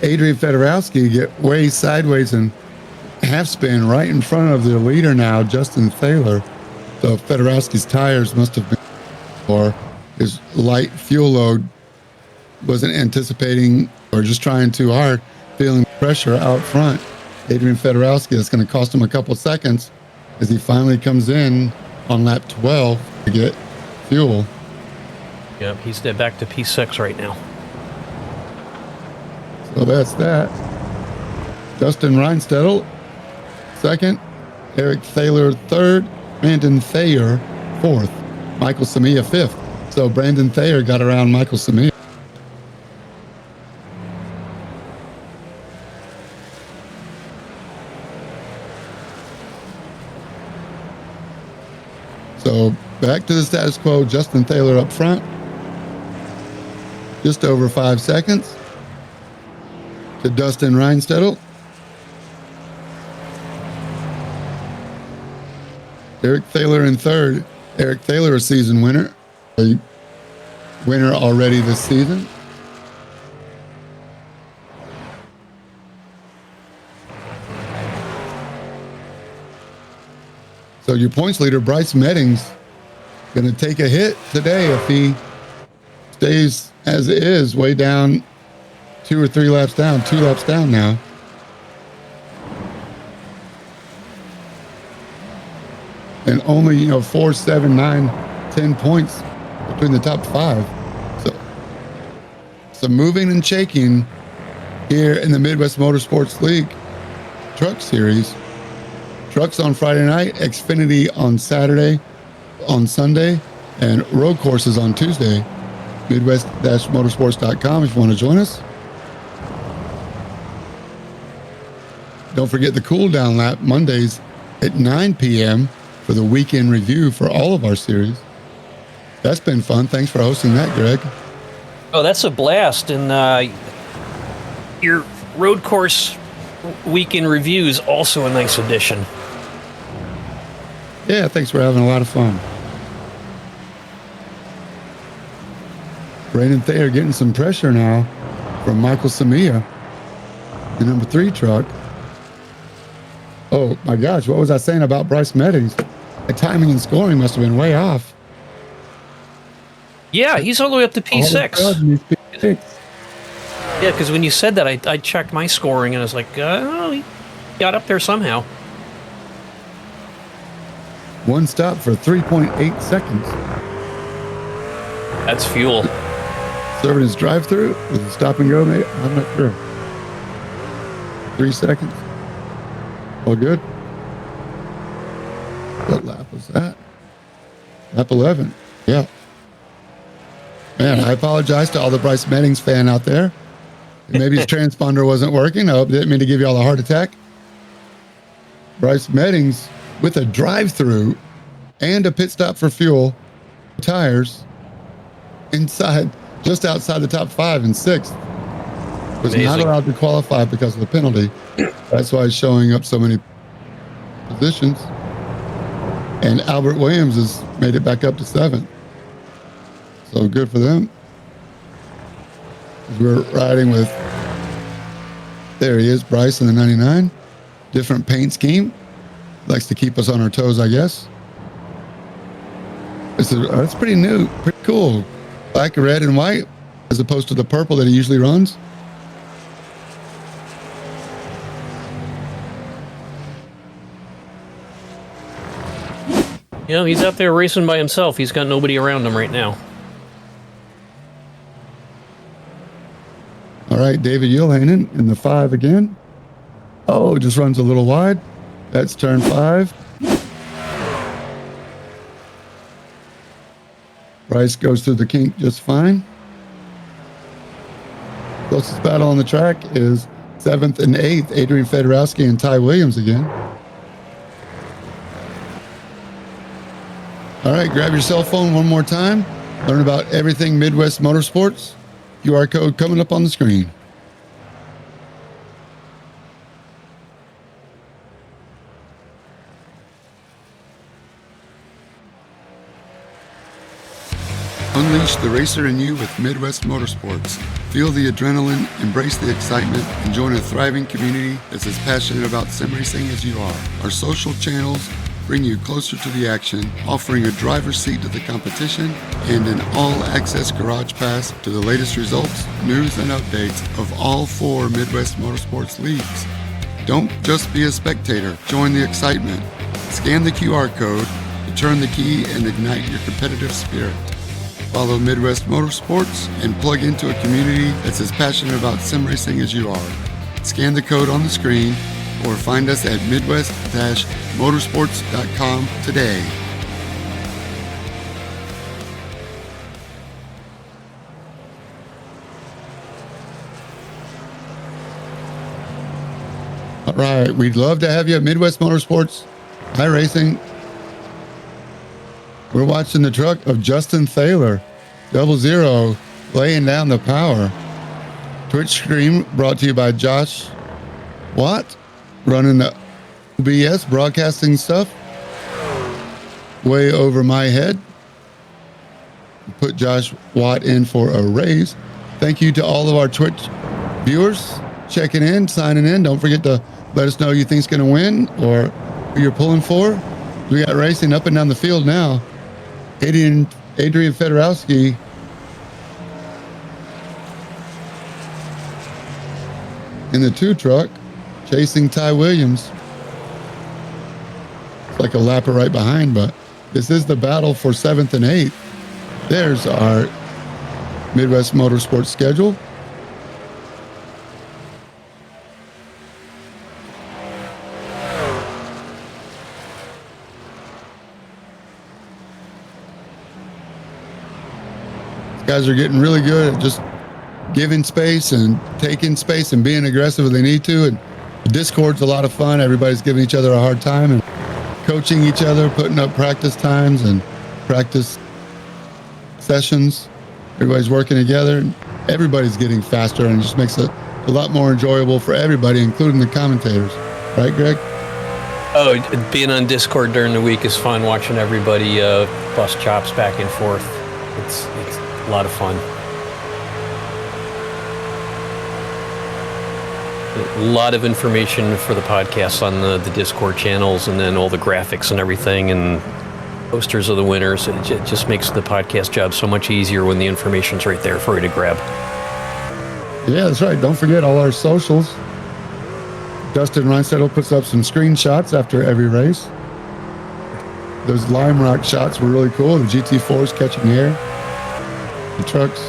[SPEAKER 1] Adrian Fedorowski get way sideways and half spin right in front of the leader now, Justin Thaler. So Fedorowski's tires must have been, or his light fuel load wasn't anticipating or just trying too hard, feeling pressure out front. Adrian Fedorowski, that's going to cost him a couple seconds as he finally comes in on lap 12 to get fuel.
[SPEAKER 2] Yep, he's back to P6 right now.
[SPEAKER 1] So that's that. Justin Reinstedel, second. Eric Thaler, third. Brandon Thayer, fourth. Michael Samia, fifth. So Brandon Thayer got around Michael Samia. So back to the status quo. Justin Thaler up front. Just over 5 seconds. To Dustin Reinstedel. Eric Thaler in third. Eric Thaler, a season winner. A winner already this season. So your points leader, Bryce Meddings, going to take a hit today if he stays as is, way down 2 or 3 laps down, 2 laps down now. And only, 4, 7, 9, 10 points between the top 5. So some moving and shaking here in the Midwest Motorsports League Truck Series. Trucks on Friday night, Xfinity on Saturday, on Sunday, and road courses on Tuesday. Midwest-motorsports.com if you want to join us. Don't forget the cool down lap Mondays at 9 p.m. for the weekend review for all of our series. That's been fun. Thanks for hosting that, Greg.
[SPEAKER 2] Oh, that's a blast. And your road course weekend review is also a nice addition.
[SPEAKER 1] Yeah, thanks for having a lot of fun. Brandon Thayer getting some pressure now from Michael Samia, the number 3 truck. Oh my gosh, what was I saying about Bryce Meddings? The timing and scoring must have been way off.
[SPEAKER 2] Yeah, he's all the way up to P6.
[SPEAKER 1] He's P6.
[SPEAKER 2] Yeah, because when you said that, I checked my scoring and I was like, oh, he got up there somehow.
[SPEAKER 1] One stop for 3.8 seconds.
[SPEAKER 2] That's fuel.
[SPEAKER 1] Serving his drive-through with a stop and go, maybe? I'm not sure. 3 seconds. All good. What lap was that? Lap 11. Yeah. Man, I apologize to all the Bryce Meddings fan out there. Maybe his transponder wasn't working. I didn't mean to give you all a heart attack. Bryce Meddings with a drive-through and a pit stop for fuel, tires, inside, just outside the top 5 and 6th. Was
[SPEAKER 2] Amazing.
[SPEAKER 1] Not allowed to qualify because of the penalty. That's why he's showing up so many positions. And Albert Williams has made it back up to 7th. So good for them. We're riding with, there he is, Bryce in the 99. Different paint scheme. Likes to keep us on our toes, I guess. It's pretty new, pretty cool. Black, red, and white, as opposed to the purple that he usually runs.
[SPEAKER 2] Yeah, he's out there racing by himself. He's got nobody around him right now.
[SPEAKER 1] All right, David Yulhanen in the 5 again. Oh, just runs a little wide. That's turn 5. Bryce goes through the kink just fine. Closest battle on the track is 7th and 8th, Adrian Fedorowski and Ty Williams again. All right, grab your cell phone one more time. Learn about everything Midwest Motorsports. QR code coming up on the screen. Unleash the racer in you with Midwest Motorsports. Feel the adrenaline, embrace the excitement, and join a thriving community that's as passionate about sim racing as you are. Our social channels bring you closer to the action, offering a driver's seat to the competition and an all-access garage pass to the latest results, news, and updates of all 4 Midwest Motorsports leagues. Don't just be a spectator, join the excitement. Scan the QR code to turn the key and ignite your competitive spirit. Follow Midwest Motorsports and plug into a community that's as passionate about sim racing as you are. Scan the code on the screen or find us at midwest-motorsports.com today. All right, we'd love to have you at Midwest Motorsports iRacing. We're watching the truck of Justin Thaler, 00, laying down the power. Twitch stream brought to you by Josh Watt, running the OBS broadcasting stuff. Way over my head. Put Josh Watt in for a raise. Thank you to all of our Twitch viewers checking in, signing in. Don't forget to let us know who you think's going to win or who you're pulling for. We got racing up and down the field now. Adrian Fedorowski in the 2 truck chasing Ty Williams. It's like a lapper right behind, but this is the battle for 7th and 8th. There's our Midwest Motorsports schedule. Guys are getting really good at just giving space and taking space and being aggressive if they need to. And the Discord's a lot of fun. Everybody's giving each other a hard time and coaching each other, putting up practice times and practice sessions. Everybody's working together and everybody's getting faster, and it just makes it a lot more enjoyable for everybody, including the commentators. Right, Greg?
[SPEAKER 2] Oh, being on Discord during the week is fun, watching everybody bust chops back and forth. It's a lot of fun. A lot of information for the podcast on the Discord channels, and then all the graphics and everything, and posters of the winners. It just makes the podcast job so much easier when the information's right there for you to grab.
[SPEAKER 1] Yeah, that's right. Don't forget all our socials. Dustin Reinsettle puts up some screenshots after every race. Those Lime Rock shots were really cool. The GT4s catching the air. The trucks,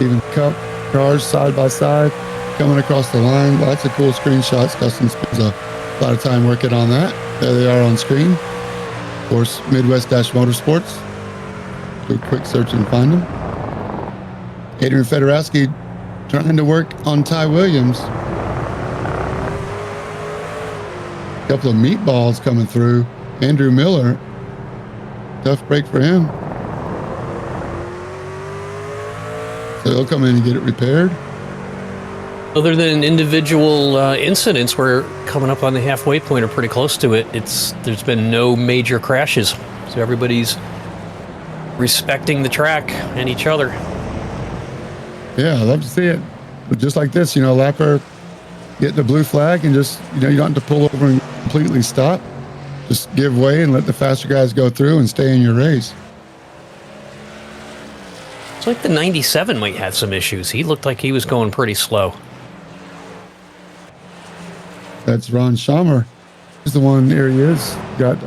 [SPEAKER 1] even Cup cars side by side, coming across the line. Lots of cool screenshots. Dustin spends a lot of time working on that. There they are on screen. Of course, Midwest-Motorsports. Do a quick search and find them. Adrian Fedorowski trying to work on Ty Williams. A couple of meatballs coming through. Andrew Miller. Tough break for him. So he'll come in and get it repaired.
[SPEAKER 2] Other than individual incidents, we're coming up on the halfway point or pretty close to it. There's been no major crashes, so everybody's respecting the track and each other.
[SPEAKER 1] Yeah, I love to see it. But just like this, lapper get the blue flag and just, you don't have to pull over and completely stop. Just give way and let the faster guys go through and stay in your race.
[SPEAKER 2] It's like the 97 might have some issues. He looked like he was going pretty slow.
[SPEAKER 1] That's Ron Schamer. He's the one. There he is. Got.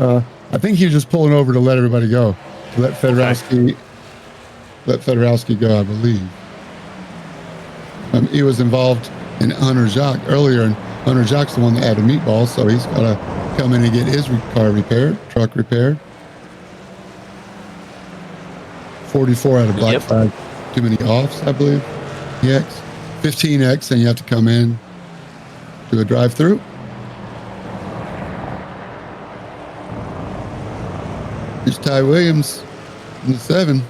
[SPEAKER 1] I think he was just pulling over to let everybody go. To let Fedorowski. Let Fedorowski go, I believe. He was involved in Hunter Jacques earlier, and Hunter Jacques the one that had a meatball, so he's got to come in and get his car repaired, truck repaired. 44 out of black flag. Too many offs, I believe. EX. 15X, and you have to come in, do a drive-through. Here's Ty Williams in the 7.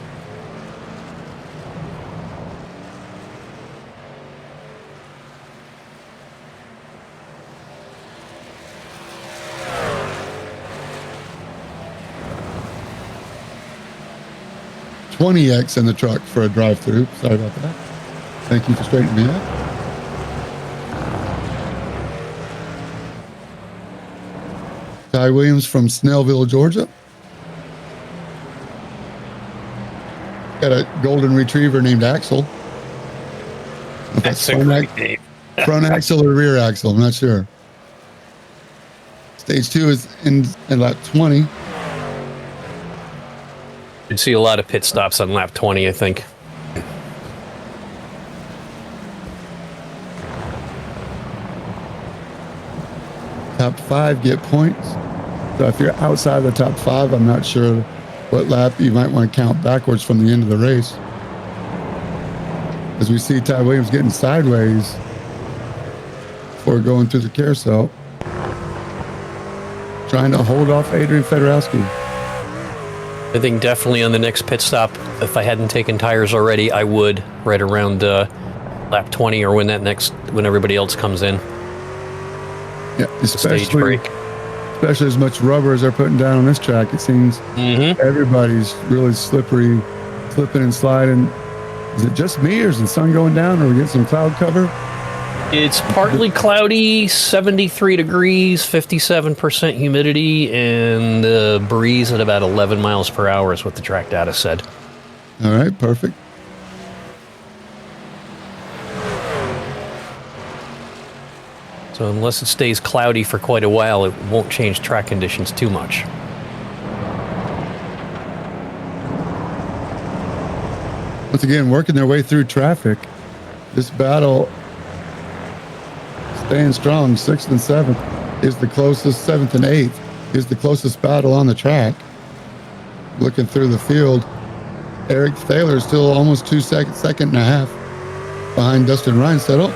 [SPEAKER 1] $20X in the truck for a drive-through. Sorry about that. Thank you for straightening me up. Ty Williams from Snellville, Georgia. Got a golden retriever named Axel.
[SPEAKER 2] That's a great name.
[SPEAKER 1] Front axle or rear axle, I'm not sure. Stage 2 is in lap 20.
[SPEAKER 2] You'd see a lot of pit stops on lap 20, I think.
[SPEAKER 1] Top 5 get points. So if you're outside the top 5, I'm not sure what lap you might want to count backwards from the end of the race. As we see Ty Williams getting sideways before going through the carousel, trying to hold off Adrian Fedorowski.
[SPEAKER 2] I think definitely on the next pit stop, if I hadn't taken tires already, I would right around lap 20 or when everybody else comes in.
[SPEAKER 1] Yeah,
[SPEAKER 2] stage break.
[SPEAKER 1] Especially as much rubber as they're putting down on this track, it seems everybody's really slipping and sliding. Is it just me, or is the sun going down, or we get some cloud cover?
[SPEAKER 2] It's partly cloudy, 73 degrees, 57% humidity, and the breeze at about 11 miles per hour is what the track data said.
[SPEAKER 1] All right, perfect.
[SPEAKER 2] So unless it stays cloudy for quite a while, it won't change track conditions too much.
[SPEAKER 1] Once again, working their way through traffic. This battle staying strong. 6th and 7th is the closest. 7th and 8th is the closest battle on the track. Looking through the field, Eric Thaler is still almost 2 seconds, second and a half behind Dustin Reinsettle.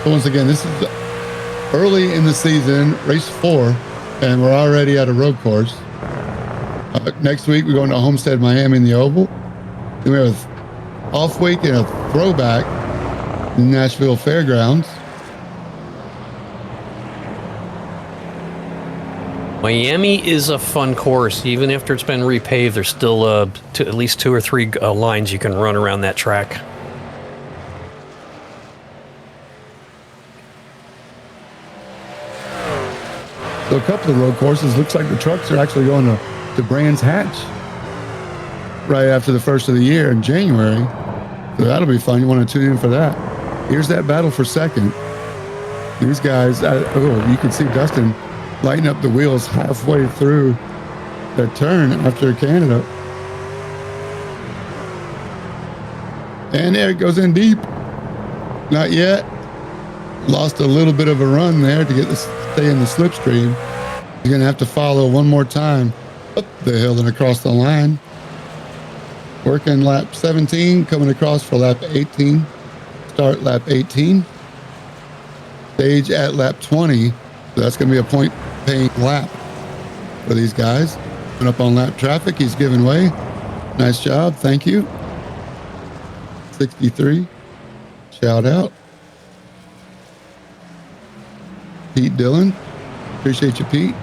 [SPEAKER 1] So once again, this is early in the season, race 4, and we're already at a road course. Next week, we're going to Homestead, Miami in the Oval. Then we have an off week and a throwback in Nashville Fairgrounds.
[SPEAKER 2] Miami is a fun course. Even after it's been repaved, there's still at least 2 or 3 lines you can run around that track.
[SPEAKER 1] So a couple of road courses, looks like the trucks are actually going to Brands Hatch right after the first of the year in January. So that'll be fun. You want to tune in for that. Here's that battle for second. These guys, you can see Dustin lighting up the wheels halfway through the turn after Canada. And there it goes in deep. Not yet. Lost a little bit of a run there to get stay in the slipstream. You're going to have to follow one more time up the hill and across the line. Working lap 17, coming across for lap 18. Start lap 18. Stage at lap 20. So that's going to be a point-paying lap for these guys. Coming up on lap traffic, he's giving way. Nice job, thank you. 63, shout out. Pete Dillon, appreciate you, Pete.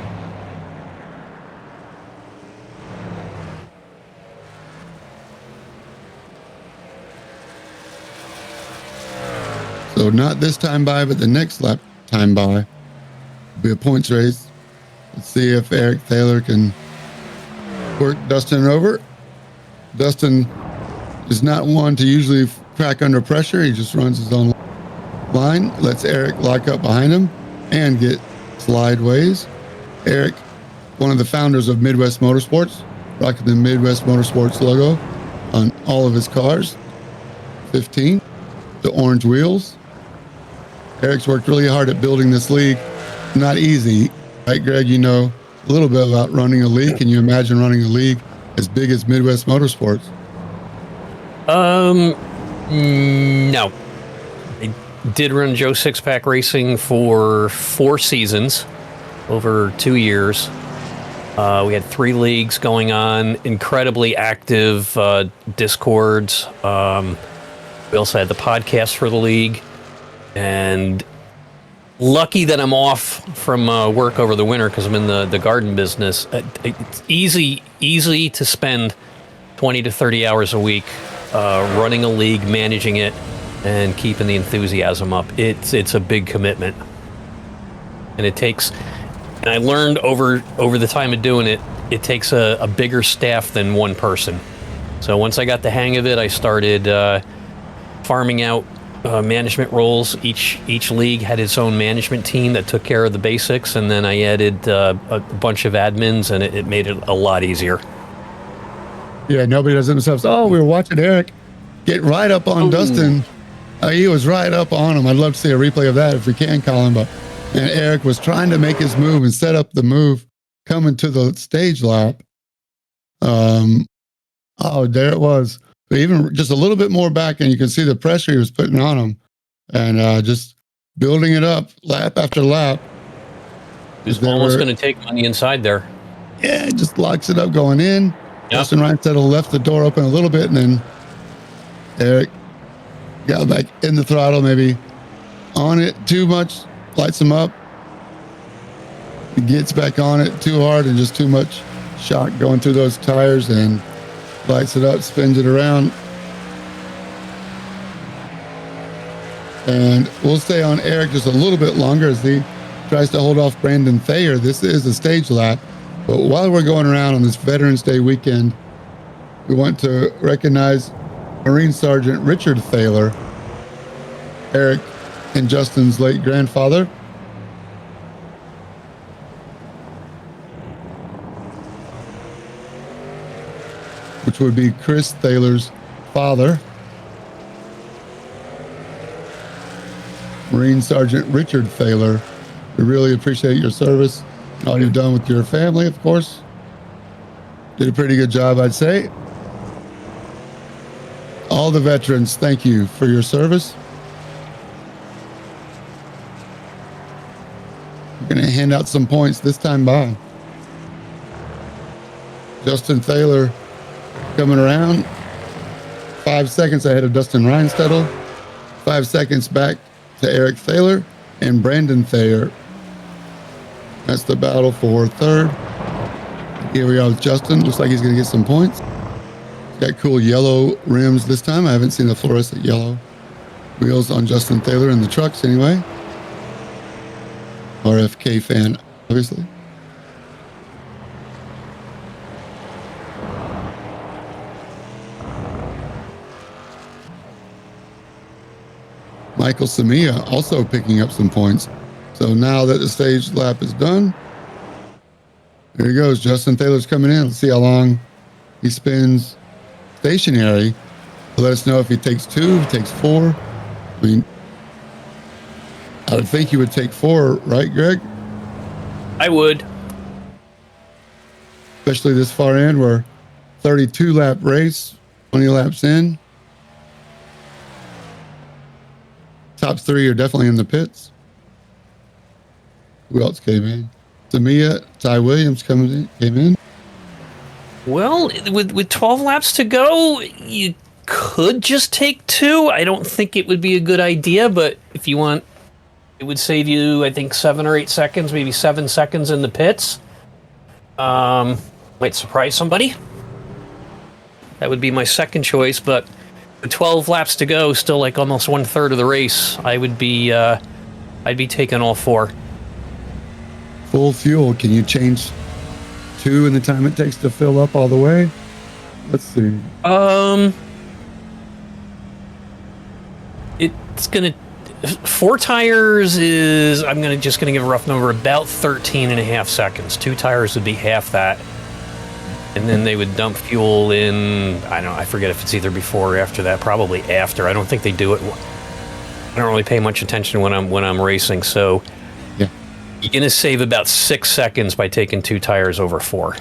[SPEAKER 1] So not this time by, but the next lap time by. It'll be a points race. Let's see if Eric Thaler can work Dustin over. Dustin is not one to usually crack under pressure. He just runs his own line, lets Eric lock up behind him and get slideways. Eric, one of the founders of Midwest Motorsports, rocking the Midwest Motorsports logo on all of his cars. 15, the orange wheels. Eric's worked really hard at building this league. Not easy, right, Greg? You know a little bit about running a league. Can you imagine running a league as big as Midwest Motorsports?
[SPEAKER 2] No. I did run Joe Sixpack Racing for 4 seasons, over 2 years. We had 3 leagues going on, incredibly active discords. We also had the podcast for the league, and lucky that I'm off from work over the winter because I'm in the garden business. It's easy to spend 20 to 30 hours a week running a league, managing it, and keeping the enthusiasm up. It's a big commitment, and it takes. And I learned over the time of doing it, it takes a bigger staff than one person. So once I got the hang of it, I started farming out management roles. Each league had its own management team that took care of the basics, and then I added a bunch of admins, and it made it a lot easier.
[SPEAKER 1] Yeah, nobody does it themselves. Oh, we were watching Eric get right up on Dustin. He was right up on him. I'd love to see a replay of that if we can, Colin. But and Eric was trying to make his move and set up the move coming to the stage lap. Oh, there it was. But even just a little bit more back, and you can see the pressure he was putting on him, and just building it up lap after lap.
[SPEAKER 2] He's almost going to take him on the inside there.
[SPEAKER 1] Yeah, it just locks it up going in.
[SPEAKER 2] Yep.
[SPEAKER 1] Justin Reinsettle left the door open a little bit, and then Eric got back in the throttle, maybe on it too much, lights him up. He gets back on it too hard and just too much shock going through those tires, and lights it up, spins it around. And we'll stay on Eric just a little bit longer as he tries to hold off Brandon Thayer. This is a stage lap. But while we're going around on this Veterans Day weekend, we want to recognize Marine Sergeant Richard Thaler, Eric and Justin's late grandfather. Which would be Chris Thaler's father. Marine Sergeant Richard Thaler, we really appreciate your service, all you've done with your family, of course. Did a pretty good job, I'd say. All the veterans, thank you for your service. We're going to hand out some points this time by. Justin Thaler coming around, 5 seconds ahead of Dustin Reinsettle, 5 seconds back to Eric Thaler and Brandon Thayer. That's the battle for third. Here we are with Justin. Looks like he's going to get some points. He's got cool yellow rims this time. I haven't seen the fluorescent yellow wheels on Justin Thaler in the trucks anyway. RFK fan, obviously. Michael Samia also picking up some points. So now that the stage lap is done, there he goes. Justin Thaler's coming in. Let's see how long he spins stationary. Let us know if he takes 2, if he takes 4. I mean, I would think he would take 4, right, Greg?
[SPEAKER 2] I would.
[SPEAKER 1] Especially this far in. We're 32 lap race, 20 laps in. Top 3 are definitely in the pits. Who else came in? Samia, Ty Williams came in.
[SPEAKER 2] Well, with 12 laps to go, you could just take 2. I don't think it would be a good idea, but if you want, it would save you, I think, 7 or 8 seconds, maybe 7 seconds in the pits. Might surprise somebody. That would be my second choice, but 12 laps to go, still like almost 1/3 of the race. I'd be taking all 4.
[SPEAKER 1] Full fuel. Can you change 2 in the time it takes to fill up all the way? Let's see.
[SPEAKER 2] It's gonna 4 tires is I'm just gonna give a rough number, about 13 and a half seconds. 2 tires would be half that, and then they would dump fuel in. I don't know. I forget if it's either before or after that. Probably after. I don't think they do it. I don't really pay much attention when I'm racing. So
[SPEAKER 1] yeah,
[SPEAKER 2] you're gonna save about 6 seconds by taking 2 tires over 4.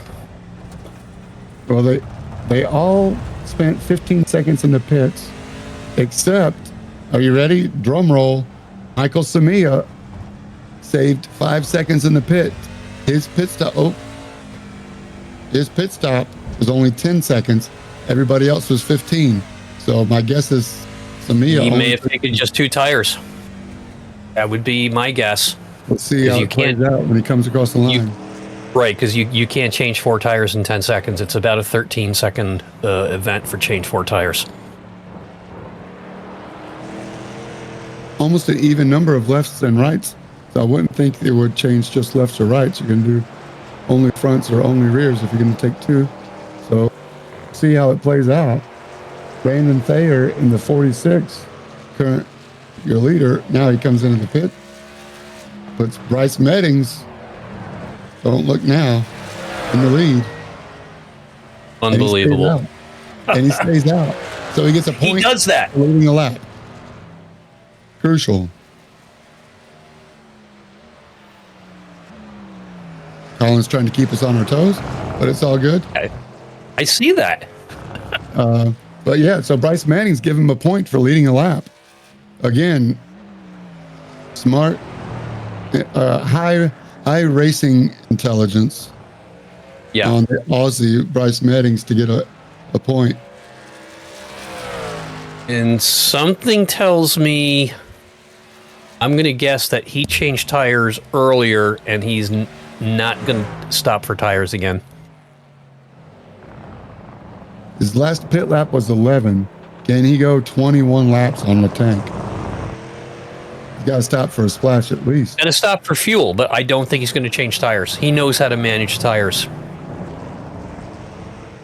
[SPEAKER 1] Well, they all spent 15 seconds in the pits, except, are you ready? Drum roll. Michael Samia saved 5 seconds in the pit. His pit stop was only 10 seconds. Everybody else was 15. So my guess is Samia.
[SPEAKER 2] He may have taken just 2 tires. That would be my guess.
[SPEAKER 1] Let's see how it plays out when he comes across the line.
[SPEAKER 2] Right, because you can't change 4 tires in 10 seconds. It's about a 13-second event for change 4 tires.
[SPEAKER 1] Almost an even number of lefts and rights. So I wouldn't think they would change just lefts or rights. You can do only fronts or only rears if you're going to take 2. So see how it plays out. Brandon Thayer in the 46, current your leader. Now he comes into the pit. Puts Bryce Meddings, don't look now, in the lead.
[SPEAKER 2] Unbelievable.
[SPEAKER 1] And he stays out. So he gets a point.
[SPEAKER 2] He does that.
[SPEAKER 1] For leading the lap. Crucial. Colin's trying to keep us on our toes, but it's all good.
[SPEAKER 2] I see that.
[SPEAKER 1] But yeah, so Bryce Manning's giving him a point for leading a lap. Again, smart, high racing intelligence.
[SPEAKER 2] Yeah.
[SPEAKER 1] On the Aussie Bryce Meddings to get a point.
[SPEAKER 2] And something tells me, I'm going to guess that he changed tires earlier and he's not going to stop for tires again.
[SPEAKER 1] His last pit lap was 11. Can he go 21 laps on the tank? He's got to stop for a splash at least.
[SPEAKER 2] And a stop for fuel, but I don't think he's going to change tires. He knows how to manage tires.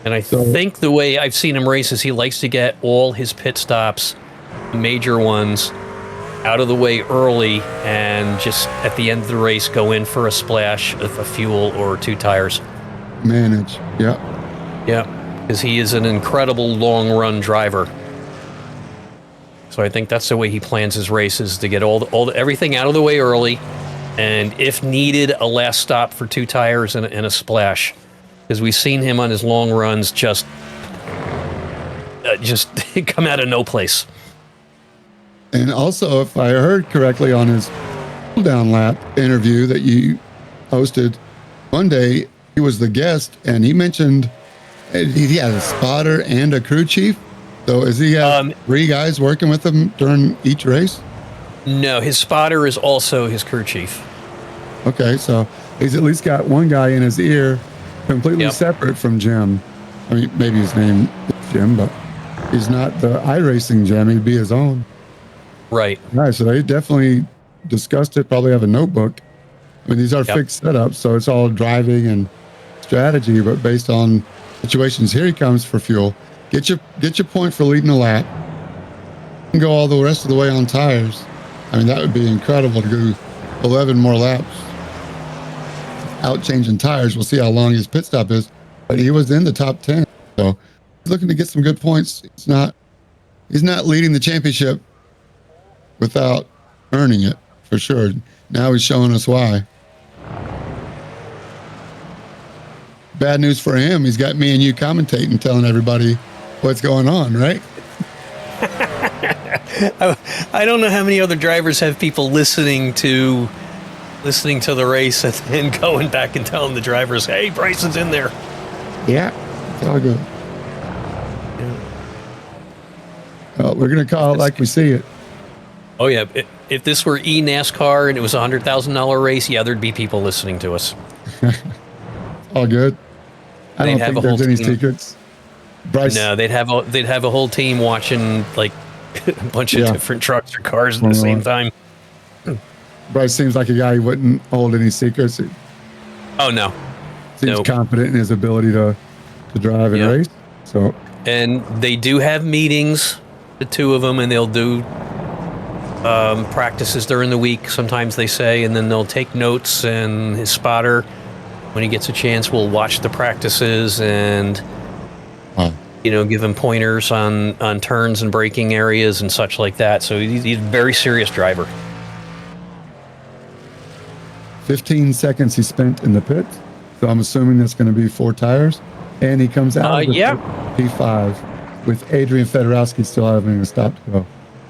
[SPEAKER 2] And I think the way I've seen him race is he likes to get all his pit stops, major ones, out of the way early, and just at the end of the race go in for a splash of a fuel or 2 tires.
[SPEAKER 1] Manage, yeah.
[SPEAKER 2] Yeah, because he is an incredible long-run driver. So I think that's the way he plans his races, to get everything out of the way early, and if needed, a last stop for 2 tires and a splash. Because we've seen him on his long runs just come out of no place.
[SPEAKER 1] And also, if I heard correctly on his cool-down lap interview that you hosted one day, he was the guest, and he mentioned he had a spotter and a crew chief. So is he have 3 guys working with him during each race?
[SPEAKER 2] No, his spotter is also his crew chief.
[SPEAKER 1] Okay, so he's at least got one guy in his ear, completely separate from Jim. I mean, maybe his name is Jim, but he's not the iRacing Jim. He'd be his own.
[SPEAKER 2] Right.
[SPEAKER 1] Right. So they definitely discussed it. Probably have a notebook. I mean, these are fixed setups, so it's all driving and strategy. But based on situations, here he comes for fuel. Get your point for leading a lap. And go all the rest of the way on tires. I mean, that would be incredible to go 11 more laps out changing tires. We'll see how long his pit stop is, but he was in the top 10, so he's looking to get some good points. He's not leading the championship without earning it, for sure. Now he's showing us why. Bad news for him, he's got me and you commentating, telling everybody what's going on, right?
[SPEAKER 2] I don't know how many other drivers have people listening to the race and then going back and telling the drivers, hey, Bryson's in there.
[SPEAKER 1] Yeah, it's all good. Well, we're going to call it like we see it.
[SPEAKER 2] Oh, yeah. If this were NASCAR and it was a $100,000 race, yeah, there'd be people listening to us.
[SPEAKER 1] All good. I don't think there's any secrets. Bryce.
[SPEAKER 2] No, they'd have a whole team watching like a bunch of different trucks or cars at the same time.
[SPEAKER 1] Bryce seems like a guy who wouldn't hold any secrets.
[SPEAKER 2] Oh no,
[SPEAKER 1] Seems confident in his ability to drive and race. So,
[SPEAKER 2] and they do have meetings, the two of them, and they'll do practices during the week. Sometimes they say, and then they'll take notes. And his spotter, when he gets a chance, will watch the practices and give him pointers on turns and braking areas and such like that. So he's a very serious driver.
[SPEAKER 1] 15 seconds he spent in the pit. So I'm assuming that's going to be 4 tires. And he comes out of the P5 with Adrian Fedorowski still having a stop to go.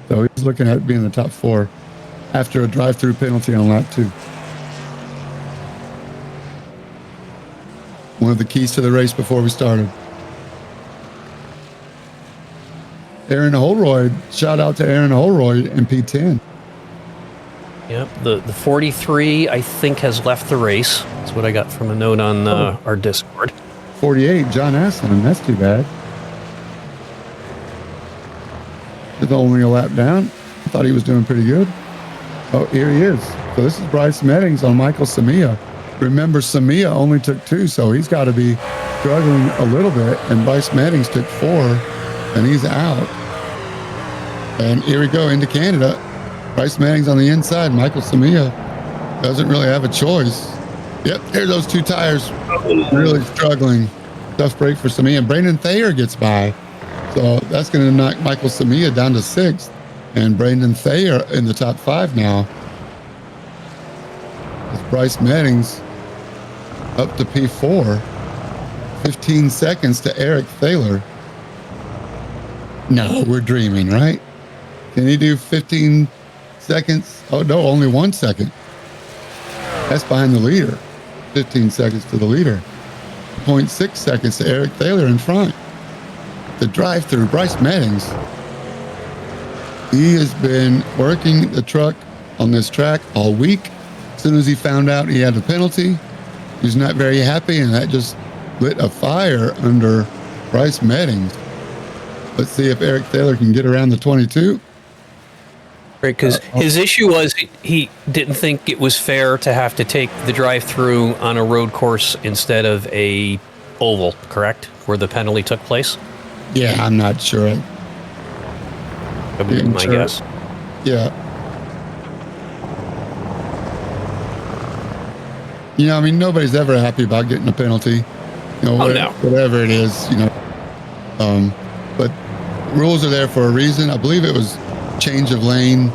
[SPEAKER 1] So he's looking at being in the top 4 after a drive-through penalty on lap 2. One of the keys to the race before we started. Aaron Holroyd, shout out to Aaron Holroyd in P10.
[SPEAKER 2] Yep, the 43, I think, has left the race. That's what I got from a note on our Discord.
[SPEAKER 1] 48, John Aslan, that's too bad. It's only a lap down. I thought he was doing pretty good. Oh, here he is. So this is Bryce Meddings on Michael Samia. Remember, Samia only took 2, so he's got to be struggling a little bit. And Bryce Meddings took 4, and he's out. And here we go into Canada. Bryce Meddings on the inside. Michael Samia doesn't really have a choice. Yep, there's those 2 tires. Really struggling. Tough break for Samia. Brandon Thayer gets by. So that's going to knock Michael Samia down to 6th. And Brandon Thayer in the top 5 now. It's Bryce Meddings up to P4. 15 seconds to Eric Thaler. No, we're dreaming, right? Can he do 15 seconds? Oh, no, only 1 second. That's behind the leader. 15 seconds to the leader. 0.6 seconds to Eric Thaler in front. The drive-through, Bryce Meddings. He has been working the truck on this track all week. As soon as he found out he had a penalty, he was not very happy, and that just lit a fire under Bryce Meddings. Let's see if Eric Thaler can get around the 22.
[SPEAKER 2] Right, because his issue was he didn't think it was fair to have to take the drive-through on a road course instead of a oval, correct? Where the penalty took place?
[SPEAKER 1] Yeah, I'm not sure.
[SPEAKER 2] That would be my guess.
[SPEAKER 1] Yeah. I mean, nobody's ever happy about getting a penalty. Whatever it is, but rules are there for a reason. I believe it was change of lane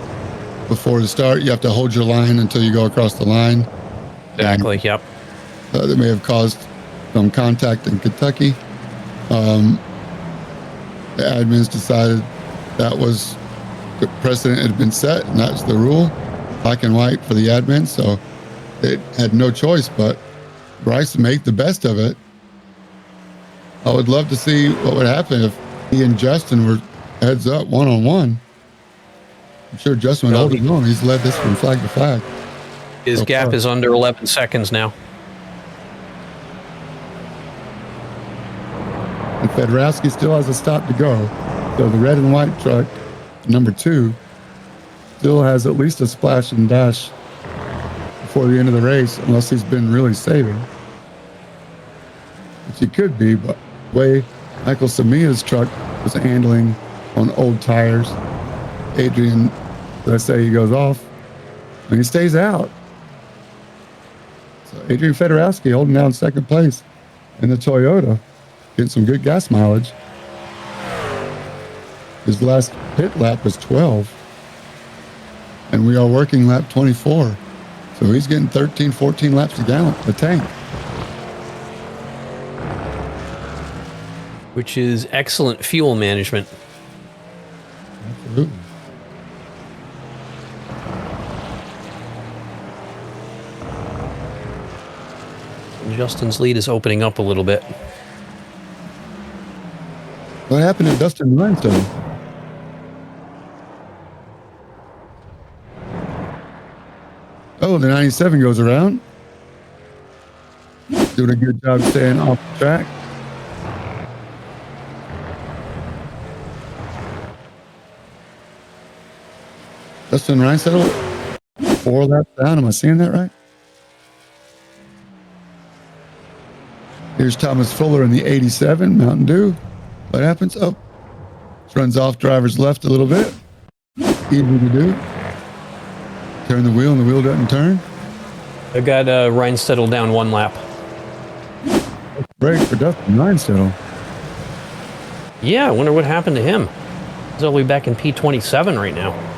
[SPEAKER 1] before the start. You have to hold your line until you go across the line.
[SPEAKER 2] Exactly, yep.
[SPEAKER 1] That may have caused some contact in Kentucky. The admins decided that was the precedent had been set, and that's the rule, black and white for the admins. So they had no choice but Bryce made the best of it. I would love to see what would happen if he and Justin were heads up one-on-one. I'm sure Justin would hold his own. He's led this from flag to flag.
[SPEAKER 2] His gap is under 11 seconds now.
[SPEAKER 1] And Fedorowski still has a stop to go. So the red and white truck, number 2, still has at least a splash and dash before the end of the race, unless he's been really saving. Which he could be, but the way Michael Samia's truck was handling on old tires, Adrian, let's say he goes off, and he stays out. So Adrian Fedorowski holding down 2nd place in the Toyota, getting some good gas mileage. His last pit lap was 12, and we are working lap 24. So he's getting 13, 14 laps a gallon, the tank.
[SPEAKER 2] Which is excellent fuel management.
[SPEAKER 1] Absolutely.
[SPEAKER 2] Justin's lead is opening up a little bit.
[SPEAKER 1] What happened to Dustin Rhinestone? Oh, the 97 goes around. Doing a good job staying off the track. Dustin Reinsettle, 4 laps down. Am I seeing that right? Here's Thomas Fuller in the 87 Mountain Dew. What happens? Oh, runs off driver's left a little bit. Easy to do. Turn the wheel and the wheel doesn't turn.
[SPEAKER 2] I got Reinsettle down 1 lap.
[SPEAKER 1] Break for Dustin Reinsettle.
[SPEAKER 2] Yeah, I wonder what happened to him. He's all the way back in P27 right now.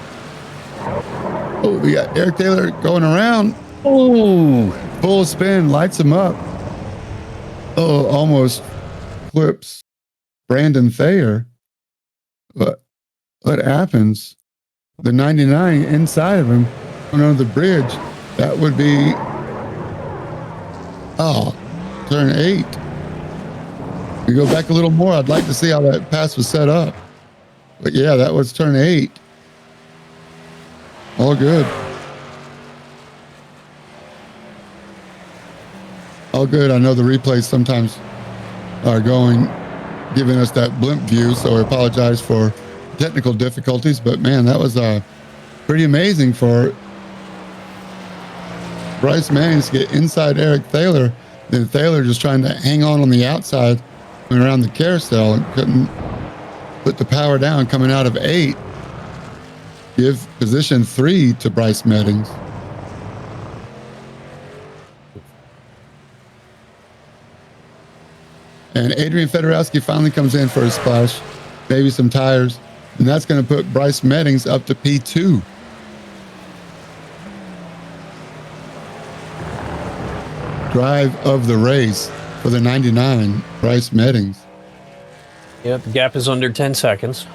[SPEAKER 1] Oh, we got Eric Taylor going around.
[SPEAKER 2] Oh,
[SPEAKER 1] Full spin, lights him up. Oh, almost clips Brandon Thayer. What happens? The 99 inside of him under the bridge. That would be turn 8. We go back a little more. I'd like to see how that pass was set up. But yeah, that was turn 8. All good. All good. I know the replays sometimes are giving us that blimp view, so I apologize for technical difficulties, but man, that was pretty amazing for Bryce Mannings to get inside Eric Thaler. Then Thaler just trying to hang on the outside and around the carousel and couldn't put the power down coming out of 8. Give position 3 to Bryce Mannings. And Adrian Fedorowski finally comes in for a splash, maybe some tires, and that's going to put Bryce Mannings up to P2. Drive of the race for the 99, Bryce Mannings.
[SPEAKER 2] Yep, the gap is under 10 seconds.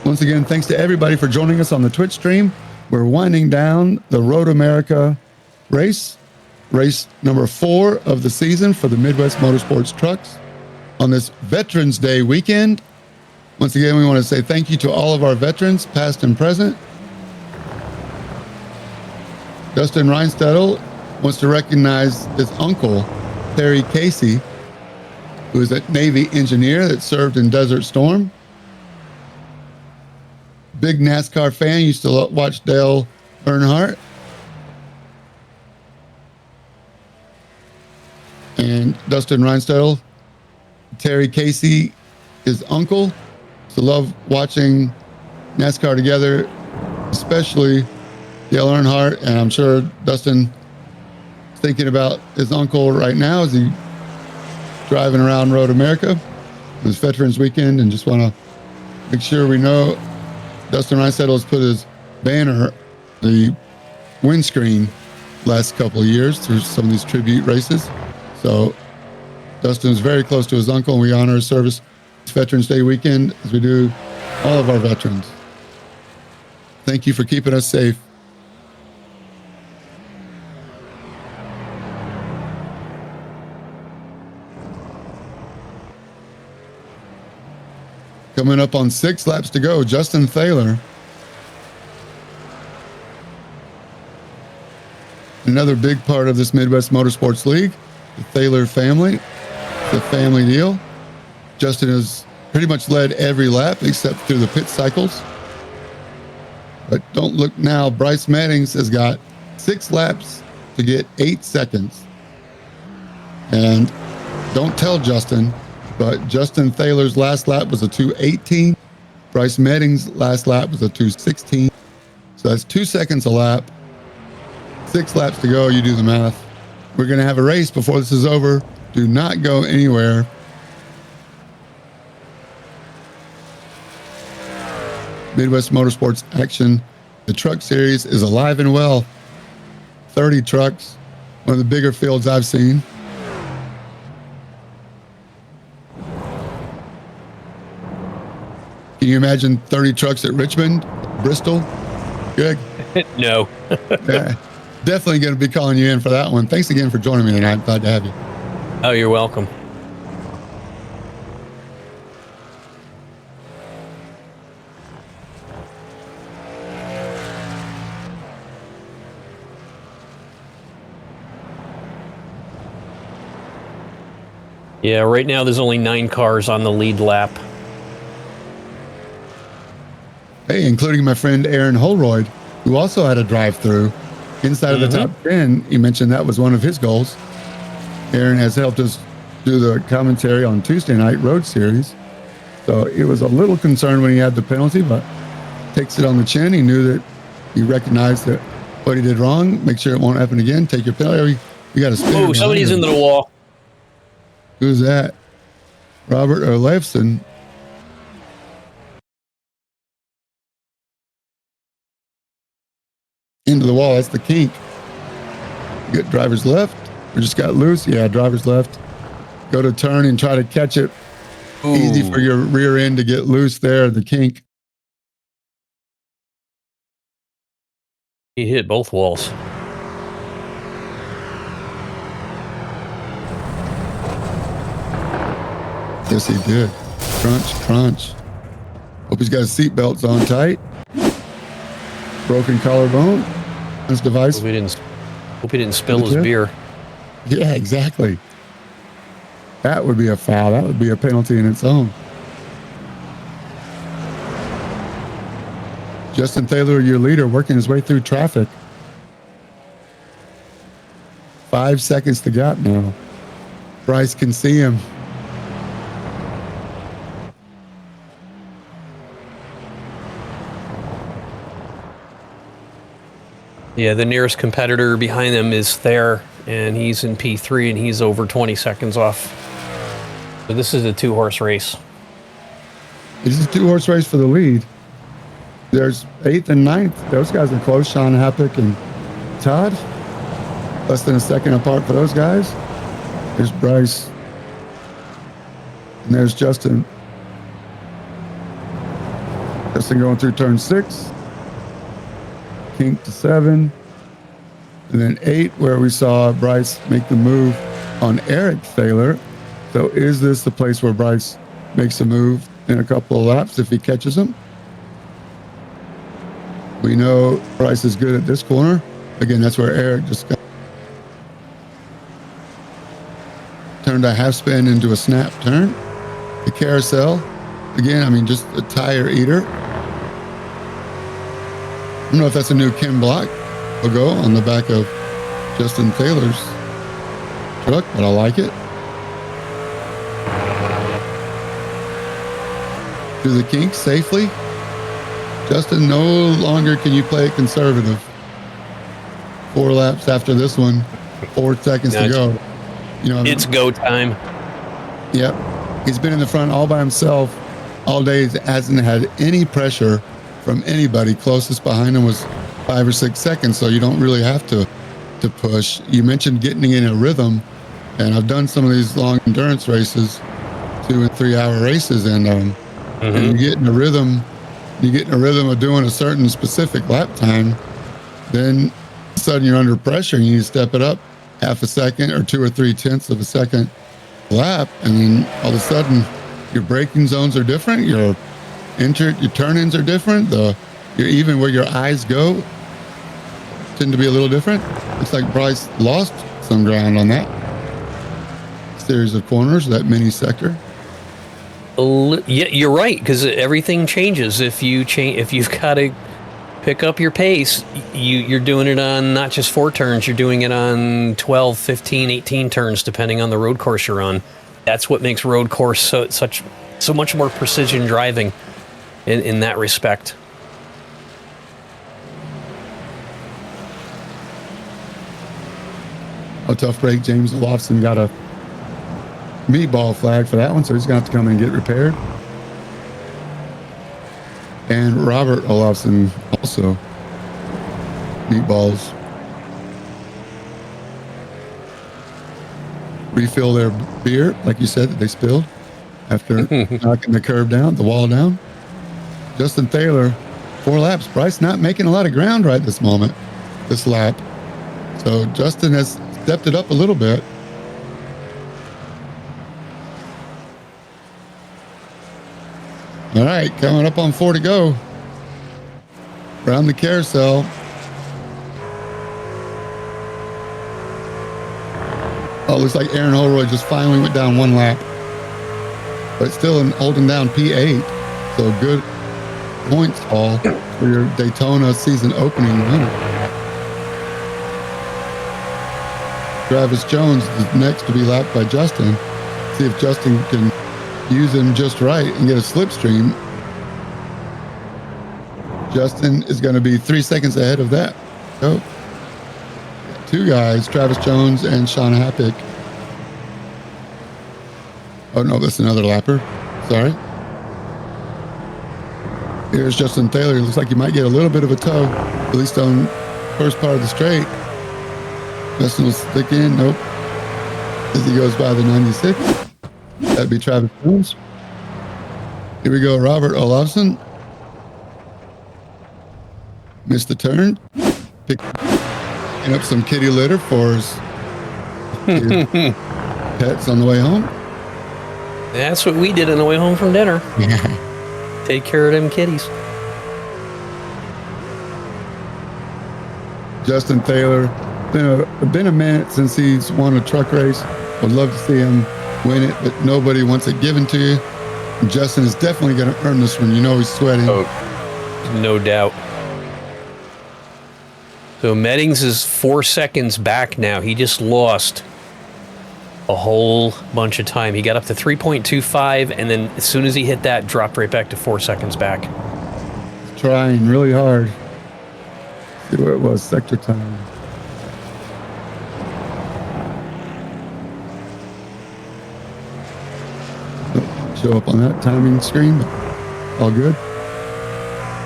[SPEAKER 1] Once again, thanks to everybody for joining us on the Twitch stream. We're winding down the Road America race number 4 of the season for the Midwest Motorsports trucks on this Veterans Day weekend. Once again, we want to say thank you to all of our veterans, past and present. Dustin Reinsettle wants to recognize his uncle, Terry Casey, who is a Navy engineer that served in Desert Storm. Big NASCAR fan, used to watch Dale Earnhardt. And Dustin Reinsettle, Terry Casey, his uncle, to love watching NASCAR together, especially Dale Earnhardt. And I'm sure Dustin is thinking about his uncle right now as he driving around Road America this Veterans Weekend, and just want to make sure we know Dustin Reinsettle has put his banner, the windscreen, last couple of years through some of these tribute races. So Dustin is very close to his uncle, and we honor his service this Veterans Day weekend as we do all of our veterans. Thank you for keeping us safe. Coming up on 6 laps to go, Justin Thaler. Another big part of this Midwest Motorsports League, the Thaler family. It's a family deal. Justin has pretty much led every lap except through the pit cycles. But don't look now, Bryce Mannings has got 6 laps to get 8 seconds. And don't tell Justin, but Justin Thaler's last lap was a 2:18. Bryce Mannings' last lap was a 2:16. So that's 2 seconds a lap. 6 laps to go. You do the math. We're going to have a race before this is over. Do not go anywhere. Midwest Motorsports action. The truck series is alive and well. 30 trucks. One of the bigger fields I've seen. Can you imagine 30 trucks at Richmond, Bristol? Good.
[SPEAKER 2] No.
[SPEAKER 1] Yeah, definitely going to be calling you in for that one. Thanks again for joining me tonight. Glad to have you.
[SPEAKER 2] Oh, you're welcome. Yeah, right now there's only 9 cars on the lead lap.
[SPEAKER 1] Hey, including my friend Aaron Holroyd, who also had a drive-through inside of the top 10. You mentioned that was one of his goals. Aaron has helped us do the commentary on Tuesday Night Road Series. So it was a little concerned when he had the penalty, but takes it on the chin. He knew that he recognized that what he did wrong. Make sure it won't happen again. Take your penalty. You got to spin.
[SPEAKER 2] Oh, somebody's into the wall.
[SPEAKER 1] Who's that? Robert Olafson. Into the wall. That's the kink. You get driver's left. We just got loose. Yeah, driver's left. Go to turn and try to catch it. Ooh. Easy for your rear end to get loose there, the kink.
[SPEAKER 2] He hit both walls.
[SPEAKER 1] Yes, he did. Crunch, crunch. Hope he's got his seatbelts on tight. Broken collarbone. His device.
[SPEAKER 2] Hope he didn't spill his beer.
[SPEAKER 1] Yeah, exactly. That would be a foul. That would be a penalty in its own. Justin Thaler, your leader, working his way through traffic. 5 seconds to gap now. Bryce can see him.
[SPEAKER 2] Yeah, the nearest competitor behind them is Thayer, and he's in P3, and he's over 20 seconds off. So this is a 2-horse race.
[SPEAKER 1] This is a 2-horse race for the lead. There's 8th and 9th. Those guys are close. Sean Happick and Todd. Less than a second apart for those guys. There's Bryce. And there's Justin. Justin going through turn 6. Kink to 7. And then 8, where we saw Bryce make the move on Eric Thaler. So is this the place where Bryce makes a move in a couple of laps if he catches him? We know Bryce is good at this corner. Again, that's where Eric just turned a half spin into a snap turn. The carousel, again, I mean, just a tire eater. I don't know if that's a new Kim Block logo on the back of Justin Thaler's truck, but I like it. Through the kink safely. Justin, no longer can you play it conservative. 4 laps after this one, 4 seconds to go. You know,
[SPEAKER 2] it's go time.
[SPEAKER 1] Yep. He's been in the front all by himself all day. He hasn't had any pressure from anybody. Closest behind him was 5 or 6 seconds, so you don't really have to push. You mentioned getting in a rhythm, and I've done some of these long endurance races, 2 and 3 hour races, and and you get in a rhythm. You get in a rhythm of doing a certain specific lap time, then all of a sudden you're under pressure and you need to step it up half a second or 2 or 3 tenths of a second lap, and then all of a sudden your braking zones are different, your turn-ins are different, you're even where your eyes go tend to be a little different. Looks like Bryce lost some ground on that series of corners, that mini sector.
[SPEAKER 2] Yeah, you're right, because everything changes. If you've got to pick up your pace, you're doing it on not just 4 turns, you're doing it on 12, 15, 18 turns, depending on the road course you're on. That's what makes road course so much more precision driving in that respect.
[SPEAKER 1] A tough break. James Lofson got a meatball flag for that one, so he's gonna have to come and get repaired. And Robert Olafson also meatballs. Refill their beer, like you said, that they spilled after knocking the wall down. Justin Thaler, 4 laps. Bryce not making a lot of ground right this lap. So Justin has stepped it up a little bit. All right, coming up on 4 to go. Around the carousel. Oh, looks like Aaron Holroyd just finally went down 1 lap. But still holding down P8. So points haul for your Daytona season opening winner. Travis Jones is next to be lapped by Justin. See if Justin can use him just right and get a slipstream. Justin is going to be 3 seconds ahead of that. So, two guys, Travis Jones and Sean Happick. Oh no, that's another lapper. Sorry. Here's Justin Taylor. Looks like he might get a little bit of a tow, at least on first part of the straight. Justin will stick in. Nope. As he goes by the 96. That'd be Travis Jones. Here we go, Robert Olafson. Missed the turn. Picking up some kitty litter for his pets on the way home.
[SPEAKER 2] That's what we did on the way home from dinner. Take care of them kitties.
[SPEAKER 1] Justin Taylor, been a minute since he's won a truck race. Would love to see him win it, but nobody wants it given to you. And Justin is definitely going to earn this one. You know he's sweating.
[SPEAKER 2] Oh, no doubt. So Meddings is 4 seconds back now. He just lost a whole bunch of time. He got up to 3.25, and then as soon as he hit that, dropped right back to 4 seconds back.
[SPEAKER 1] He's trying really hard. See where it was, sector time. Don't show up on that timing screen, but all good.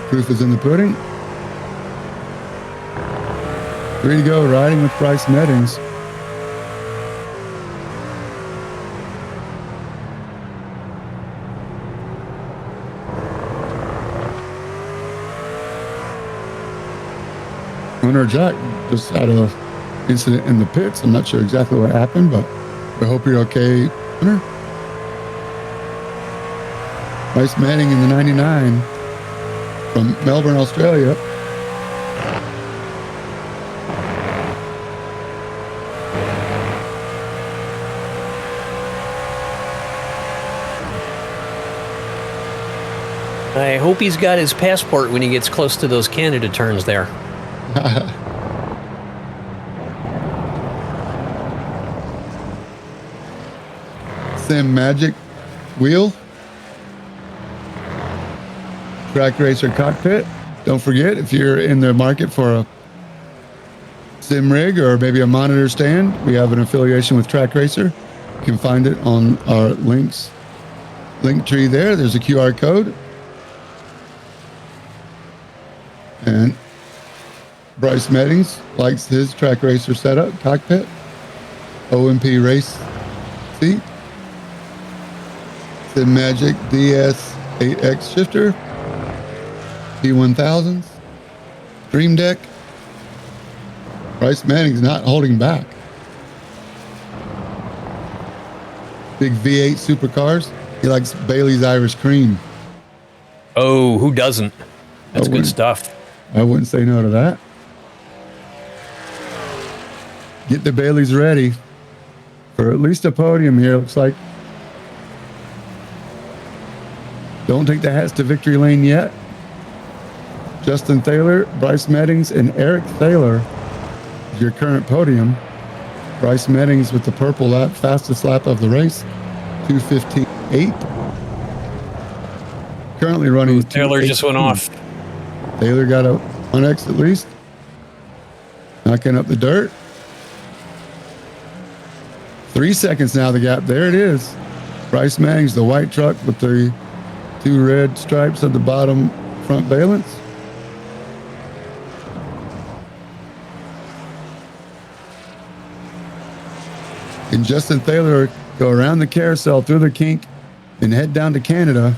[SPEAKER 1] Proof is in the pudding. 3 to go, riding with Bryce Meddings. Winner Jack just had a incident in the pits. I'm not sure exactly what happened, but we hope you're okay, winner. Bryce Manning in the 99 from Melbourne, Australia.
[SPEAKER 2] I hope he's got his passport when he gets close to those Canada turns there.
[SPEAKER 1] Sim Magic wheel. Track Racer cockpit. Don't forget, if you're in the market for a sim rig or maybe a monitor stand, we have an affiliation with Track Racer. You can find it on our link tree there. There's a QR code. And Bryce Meddings likes his Track Racer setup, cockpit, OMP race seat, Sim Magic DS8X shifter, P1000s, Dream Deck. Bryce Meddings not holding back. Big V8 supercars. He likes Bailey's Irish Cream.
[SPEAKER 2] Oh, who doesn't? That's good stuff.
[SPEAKER 1] I wouldn't say no to that. Get the Baileys ready for at least a podium here, looks like. Don't take the hats to victory lane yet. Justin Taylor, Bryce Meddings, and Eric Thaler is your current podium. Bryce Meddings with the purple lap, fastest lap of the race, 2:15.8. Currently running.
[SPEAKER 2] Taylor just went off.
[SPEAKER 1] Taylor got a 1X at least. Knocking up the dirt. 3 seconds now, the gap. There it is. Bryce Meddings, the white truck with the 2 red stripes at the bottom front valence. And Justin Taylor go around the carousel through the kink and head down to Canada.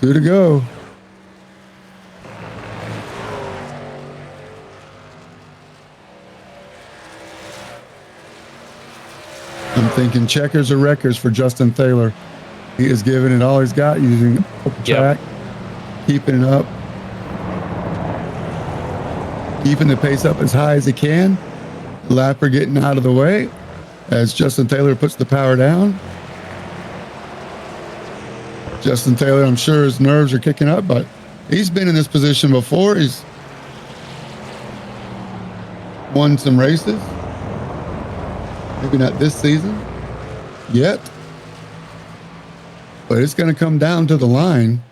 [SPEAKER 1] Two to go. I'm thinking checkers or wreckers for Justin Taylor. He is giving it all he's got, using the track, keeping it up, keeping the pace up as high as he can. Lapper getting out of the way as Justin Taylor puts the power down. Justin Taylor, I'm sure his nerves are kicking up, but he's been in this position before. He's won some races. Maybe not this season yet, but it's going to come down to the line.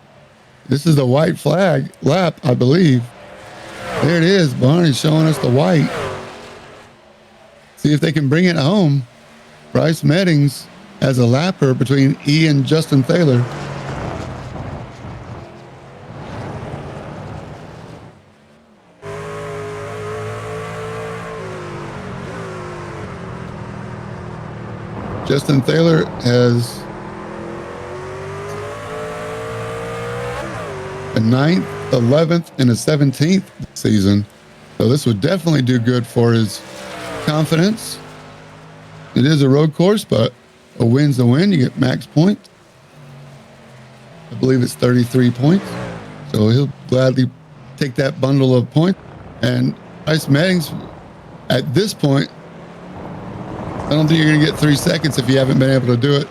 [SPEAKER 1] This is the white flag lap, I believe. There it is. Barney's showing us the white. See if they can bring it home. Bryce Meddings has a lapper between E and Justin Taylor. Justin Taylor has a 9th, 11th, and a 17th season. So this would definitely do good for his confidence. It is a road course, but a win's a win. You get max points. I believe it's 33 points. So he'll gladly take that bundle of points. And Bryce Meddings, at this point, I don't think you're going to get 3 seconds if you haven't been able to do it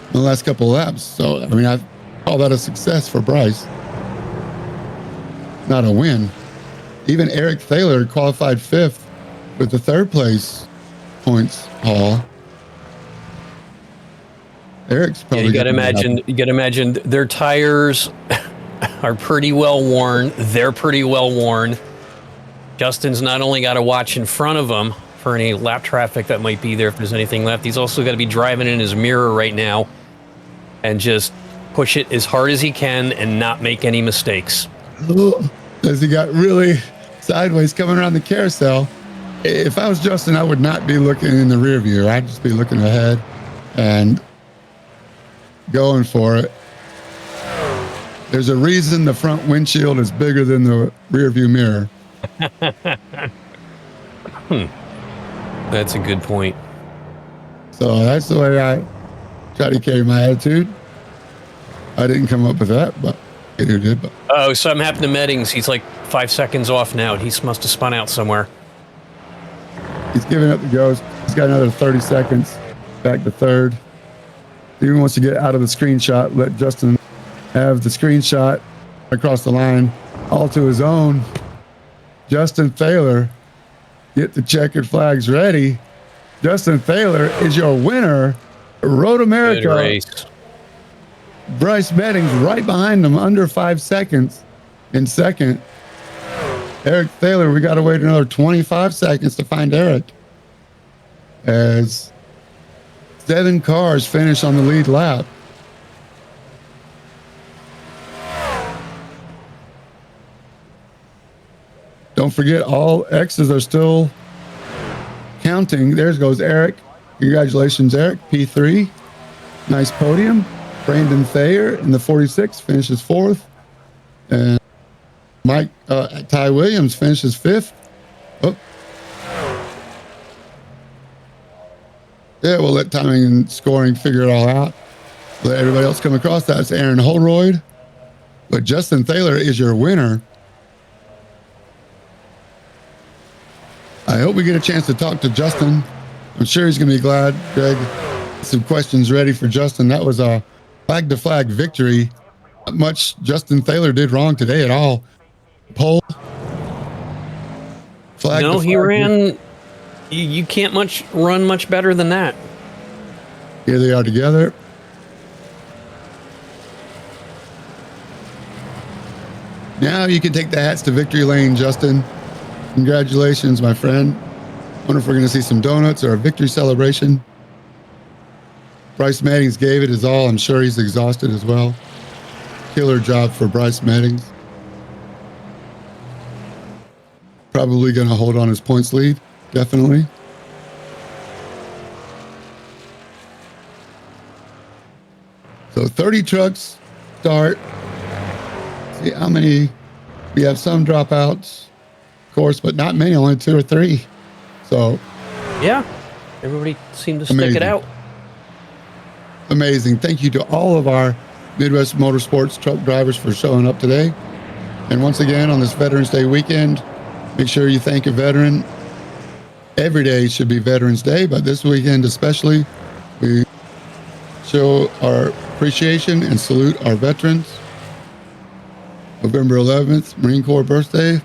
[SPEAKER 1] in the last couple of laps. So, I mean, I call that a success for Bryce. Not a win. Even Eric Thaler qualified 5th with the 3rd place points haul. Eric's probably.
[SPEAKER 2] You got to imagine their tires are pretty well worn. They're pretty well worn. Justin's not only got to watch in front of him for any lap traffic that might be there if there's anything left. He's also got to be driving in his mirror right now and just push it as hard as he can and not make any mistakes.
[SPEAKER 1] As he got really sideways coming around the carousel. If I was Justin, I would not be looking in the rear view. I'd just be looking ahead and going for it. There's a reason the front windshield is bigger than the rear view mirror.
[SPEAKER 2] That's a good point.
[SPEAKER 1] So that's the way I try to carry my attitude. I didn't come up with that, but who did? But
[SPEAKER 2] oh, something happened to Meddings. He's like 5 seconds off now. He must have spun out somewhere.
[SPEAKER 1] He's giving up the ghost. He's got another 30 seconds back to 3rd. Even wants to get out of the screenshot, let Justin have the screenshot across the line, all to his own. Justin Thaler, get the checkered flags ready. Justin Thaler is your winner. Road America.
[SPEAKER 2] Good race.
[SPEAKER 1] Bryce Meddings right behind him, under 5 seconds in second. Eric Thaler, we got to wait another 25 seconds to find Eric, as 7 cars finish on the lead lap. Don't forget, all X's are still counting. There goes Eric. Congratulations, Eric. P3. Nice podium. Brandon Thayer in the 46 finishes 4th. And Ty Williams finishes 5th. Oh. Yeah, we'll let timing and scoring figure it all out. Let everybody else come across. That's Aaron Holroyd. But Justin Thaler is your winner. I hope we get a chance to talk to Justin. I'm sure he's going to be glad. Greg, some questions ready for Justin. That was a flag-to-flag victory. Not much Justin Thaler did wrong today at all. Pole. Flag.
[SPEAKER 2] No, he ran. You can't run much better than that.
[SPEAKER 1] Here they are together. Now you can take the hats to victory lane, Justin. Congratulations, my friend. Wonder if we're going to see some donuts or a victory celebration. Bryce Meddings gave it his all. I'm sure he's exhausted as well. Killer job for Bryce Meddings. Probably going to hold on his points lead. Definitely. So 30 trucks start. See how many. We have some dropouts, of course, but not many, only 2 or 3. So
[SPEAKER 2] yeah, everybody seemed to stick it out.
[SPEAKER 1] Amazing. Thank you to all of our Midwest Motorsports truck drivers for showing up today. And once again, on this Veterans Day weekend, make sure you thank a veteran. Every day should be Veterans Day, but this weekend especially, we show our appreciation and salute our veterans. November 11th, Marine Corps birthday.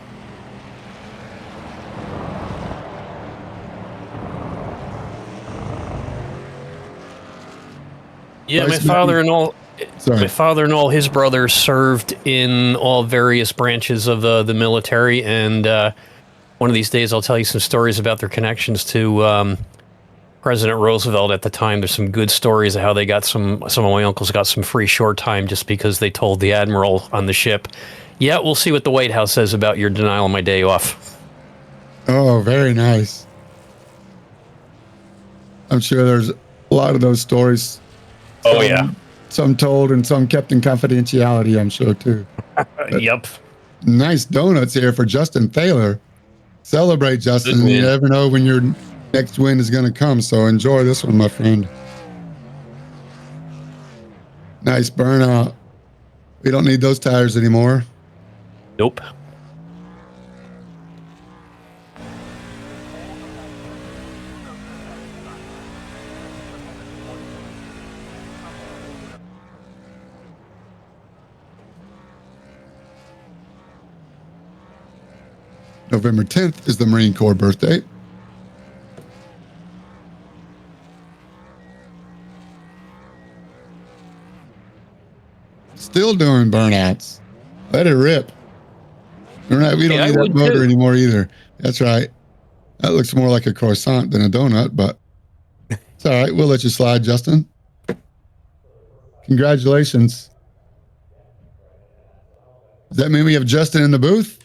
[SPEAKER 2] Yeah,
[SPEAKER 1] Vice
[SPEAKER 2] my father and all.
[SPEAKER 1] Sorry.
[SPEAKER 2] My father and all his brothers served in all various branches of the military, and one of these days I'll tell you some stories about their connections to President Roosevelt at the time. There's some good stories of how they got some of my uncles got some free short time just because they told the admiral on the ship, yeah, we'll see what the White House says about your denial of my day off.
[SPEAKER 1] Oh, very nice. I'm sure there's a lot of those stories.
[SPEAKER 2] Oh, yeah.
[SPEAKER 1] Some told and some kept in confidentiality, I'm sure, too.
[SPEAKER 2] Yep.
[SPEAKER 1] Nice donuts here for Justin Thaler. Celebrate, Justin. You never know when your next win is going to come, so enjoy this one, my friend. Nice burnout. We don't need those tires anymore.
[SPEAKER 2] Nope.
[SPEAKER 1] November 10th is the Marine Corps birthday. Still doing burnouts. Let it rip. All right, we don't need that motor anymore either. That's right. That looks more like a croissant than a donut, but it's all right. We'll let you slide, Justin. Congratulations. Does that mean we have Justin in the booth?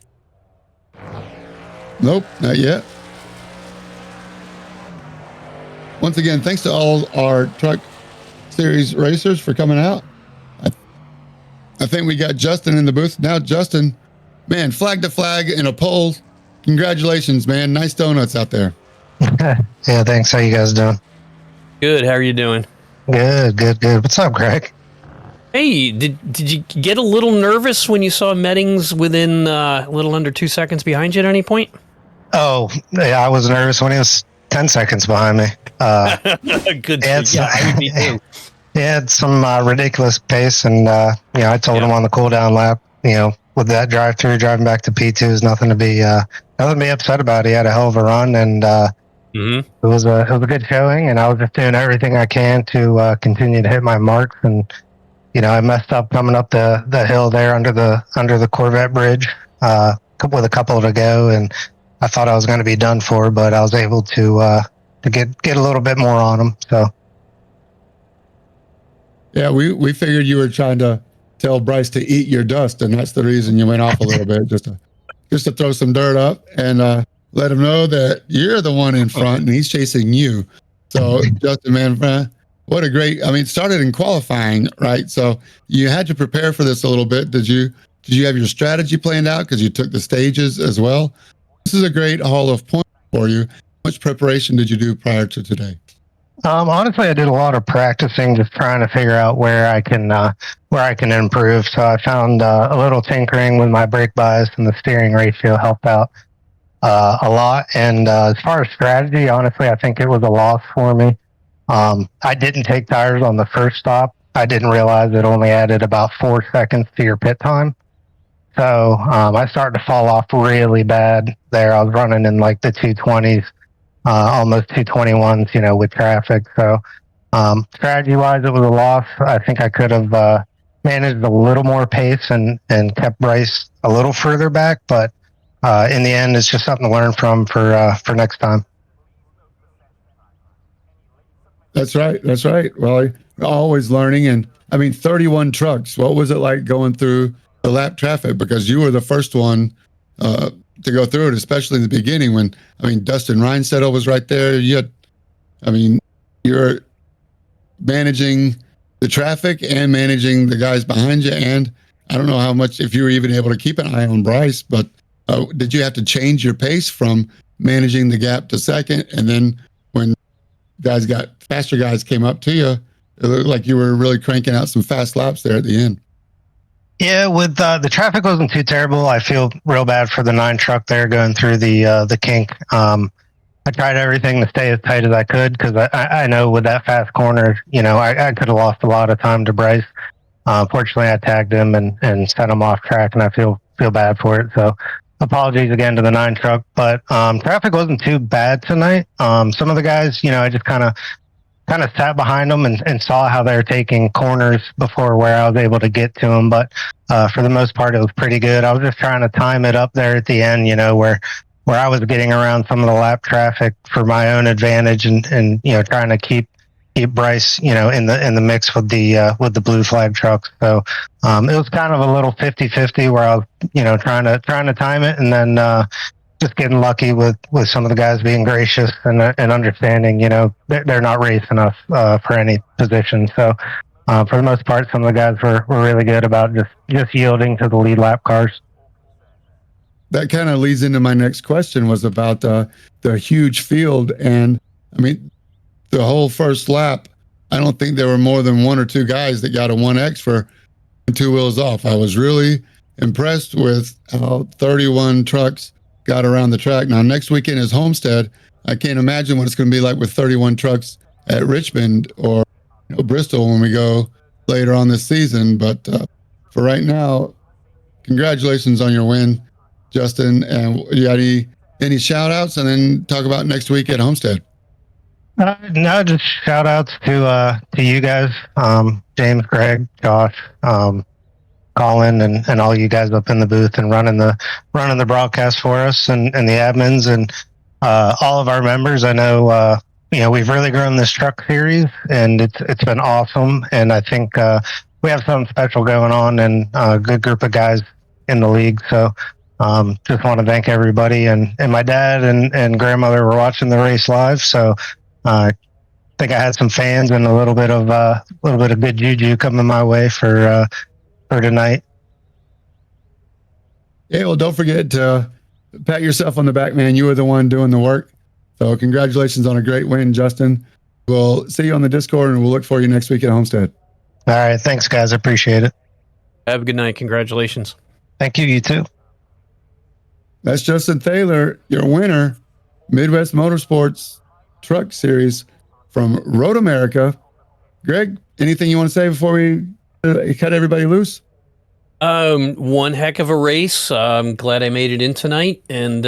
[SPEAKER 1] Nope, not yet. Once again, thanks to all our Truck Series racers for coming out. I think we got Justin in the booth. Now, Justin, man, flag to flag in a pole. Congratulations, man. Nice donuts out there.
[SPEAKER 3] Yeah, thanks. How you guys doing?
[SPEAKER 2] Good. How are you doing?
[SPEAKER 3] Good. What's up, Greg?
[SPEAKER 2] Hey, did you get a little nervous when you saw Meddings within a little under 2 seconds behind you at any point?
[SPEAKER 3] Oh, yeah, I was nervous when he was 10 seconds behind me.
[SPEAKER 2] Good. Yeah, I would be too.
[SPEAKER 3] He had some ridiculous pace, and I told him on the cool down lap, with that drive-through driving back to P2 is nothing to be upset about. He had a hell of a run, and it was a good showing, and I was just doing everything I can to continue to hit my marks. And I messed up coming up the hill there under the Corvette bridge with a couple to go, and I thought I was going to be done for, but I was able to get a little bit more on him. So.
[SPEAKER 1] Yeah, we figured you were trying to tell Bryce to eat your dust, and that's the reason you went off a little bit, just to throw some dirt up and let him know that you're the one in front and he's chasing you. So, Justin, man, what a great! I mean, it started in qualifying, right? So you had to prepare for this a little bit. Did you have your strategy planned out because you took the stages as well? This is a great haul of points for you. How much preparation did you do prior to today?
[SPEAKER 3] Honestly, I did a lot of practicing, just trying to figure out where I can improve. So I found a little tinkering with my brake bias and the steering ratio helped out a lot. And as far as strategy, honestly, I think it was a loss for me. I didn't take tires on the first stop. I didn't realize it only added about 4 seconds to your pit time. So I started to fall off really bad there. I was running in like the 220s. Almost 221s, with traffic. So strategy-wise, it was a loss. I think I could have managed a little more pace and kept Bryce a little further back. But in the end, it's just something to learn from for next time.
[SPEAKER 1] That's right. Well, always learning. And I mean, 31 trucks. What was it like going through the lap traffic? Because you were the first one to go through it, especially in the beginning when, Dustin Reinsettle was right there. You're managing the traffic and managing the guys behind you. And I don't know how much, if you were even able to keep an eye on Bryce, but did you have to change your pace from managing the gap to second? And then when faster guys came up to you, it looked like you were really cranking out some fast laps there at the end.
[SPEAKER 3] Yeah, with the traffic wasn't too terrible. I feel real bad for the 9 truck there going through the kink. I tried everything to stay as tight as I could because I know with that fast corner, I could have lost a lot of time to Bryce. Fortunately, I tagged him and sent him off track, and I feel bad for it. So apologies again to the 9 truck, but traffic wasn't too bad tonight. Some of the guys, I just kind of sat behind them and saw how they were taking corners before where I was able to get to them. But for the most part, it was pretty good. I was just trying to time it up there at the end, where I was getting around some of the lap traffic for my own advantage and trying to keep Bryce, in the mix with the blue flag trucks. So it was kind of a little 50-50 where I was, trying to time it, and then just getting lucky with some of the guys being gracious and understanding. They're not racing us for any position. So for the most part, some of the guys were really good about just yielding to the lead lap cars.
[SPEAKER 1] That kind of leads into my next question, was about the huge field. And I mean, the whole first lap, I don't think there were more than 1 or 2 guys that got a 1X for 2 wheels off. I was really impressed with how 31 trucks got around the track. Now, next weekend is Homestead. I can't imagine what it's going to be like with 31 trucks at Richmond or Bristol when we go later on this season. But for right now, congratulations on your win, Justin. And you got any shout outs, and then talk about next week at Homestead?
[SPEAKER 3] No, just shout outs to you guys, James, Greg, Josh, Colin, and all you guys up in the booth and running the broadcast for us, and the admins, and all of our members. I know we've really grown this truck series, and it's been awesome. And I think we have something special going on, and a good group of guys in the league. So just want to thank everybody. And my dad and grandmother were watching the race live, so I think I had some fans and a little bit of good juju coming my way for tonight.
[SPEAKER 1] Yeah, well, don't forget to pat yourself on the back, man. You were the one doing the work. So congratulations on a great win, Justin. We'll see you on the Discord, and we'll look for you next week at Homestead.
[SPEAKER 3] All right. Thanks, guys. I appreciate it.
[SPEAKER 2] Have a good night. Congratulations.
[SPEAKER 3] Thank you. You too.
[SPEAKER 1] That's Justin Thaler, your winner, Midwest Motorsports Truck Series from Road America. Greg, anything you want to say before we cut everybody loose?
[SPEAKER 2] One heck of a race. I'm glad I made it in tonight, and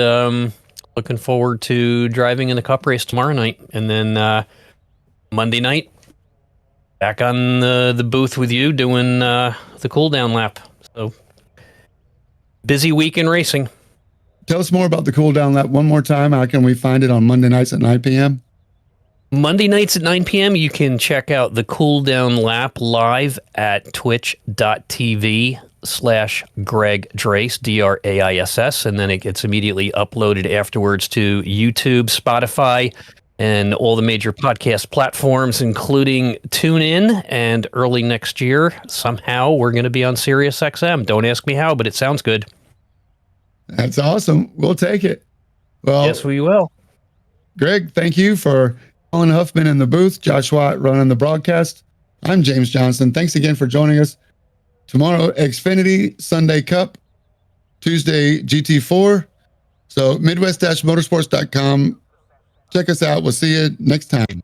[SPEAKER 2] looking forward to driving in the Cup race tomorrow night, and then Monday night back on the booth with you doing the cool down lap. So busy week in racing.
[SPEAKER 1] Tell us more about the cool down lap one more time. How can we find it on Monday nights at 9 p.m.?
[SPEAKER 2] Monday nights at 9 p.m. You can check out the cool down lap live at twitch.tv/Greg Drace, DRAISS, and then it gets immediately uploaded afterwards to YouTube, Spotify, and all the major podcast platforms, including TuneIn. And early next year, somehow, we're going to be on Sirius XM. Don't ask me how, but it sounds good.
[SPEAKER 1] That's awesome. We'll take it. Well,
[SPEAKER 2] yes, we will.
[SPEAKER 1] Greg, thank you for Colin Huffman in the booth, Josh Watt running the broadcast. I'm James Johnson. Thanks again for joining us. Tomorrow, Xfinity Sunday Cup, Tuesday GT4. So Midwest-motorsports.com. Check us out. We'll see you next time.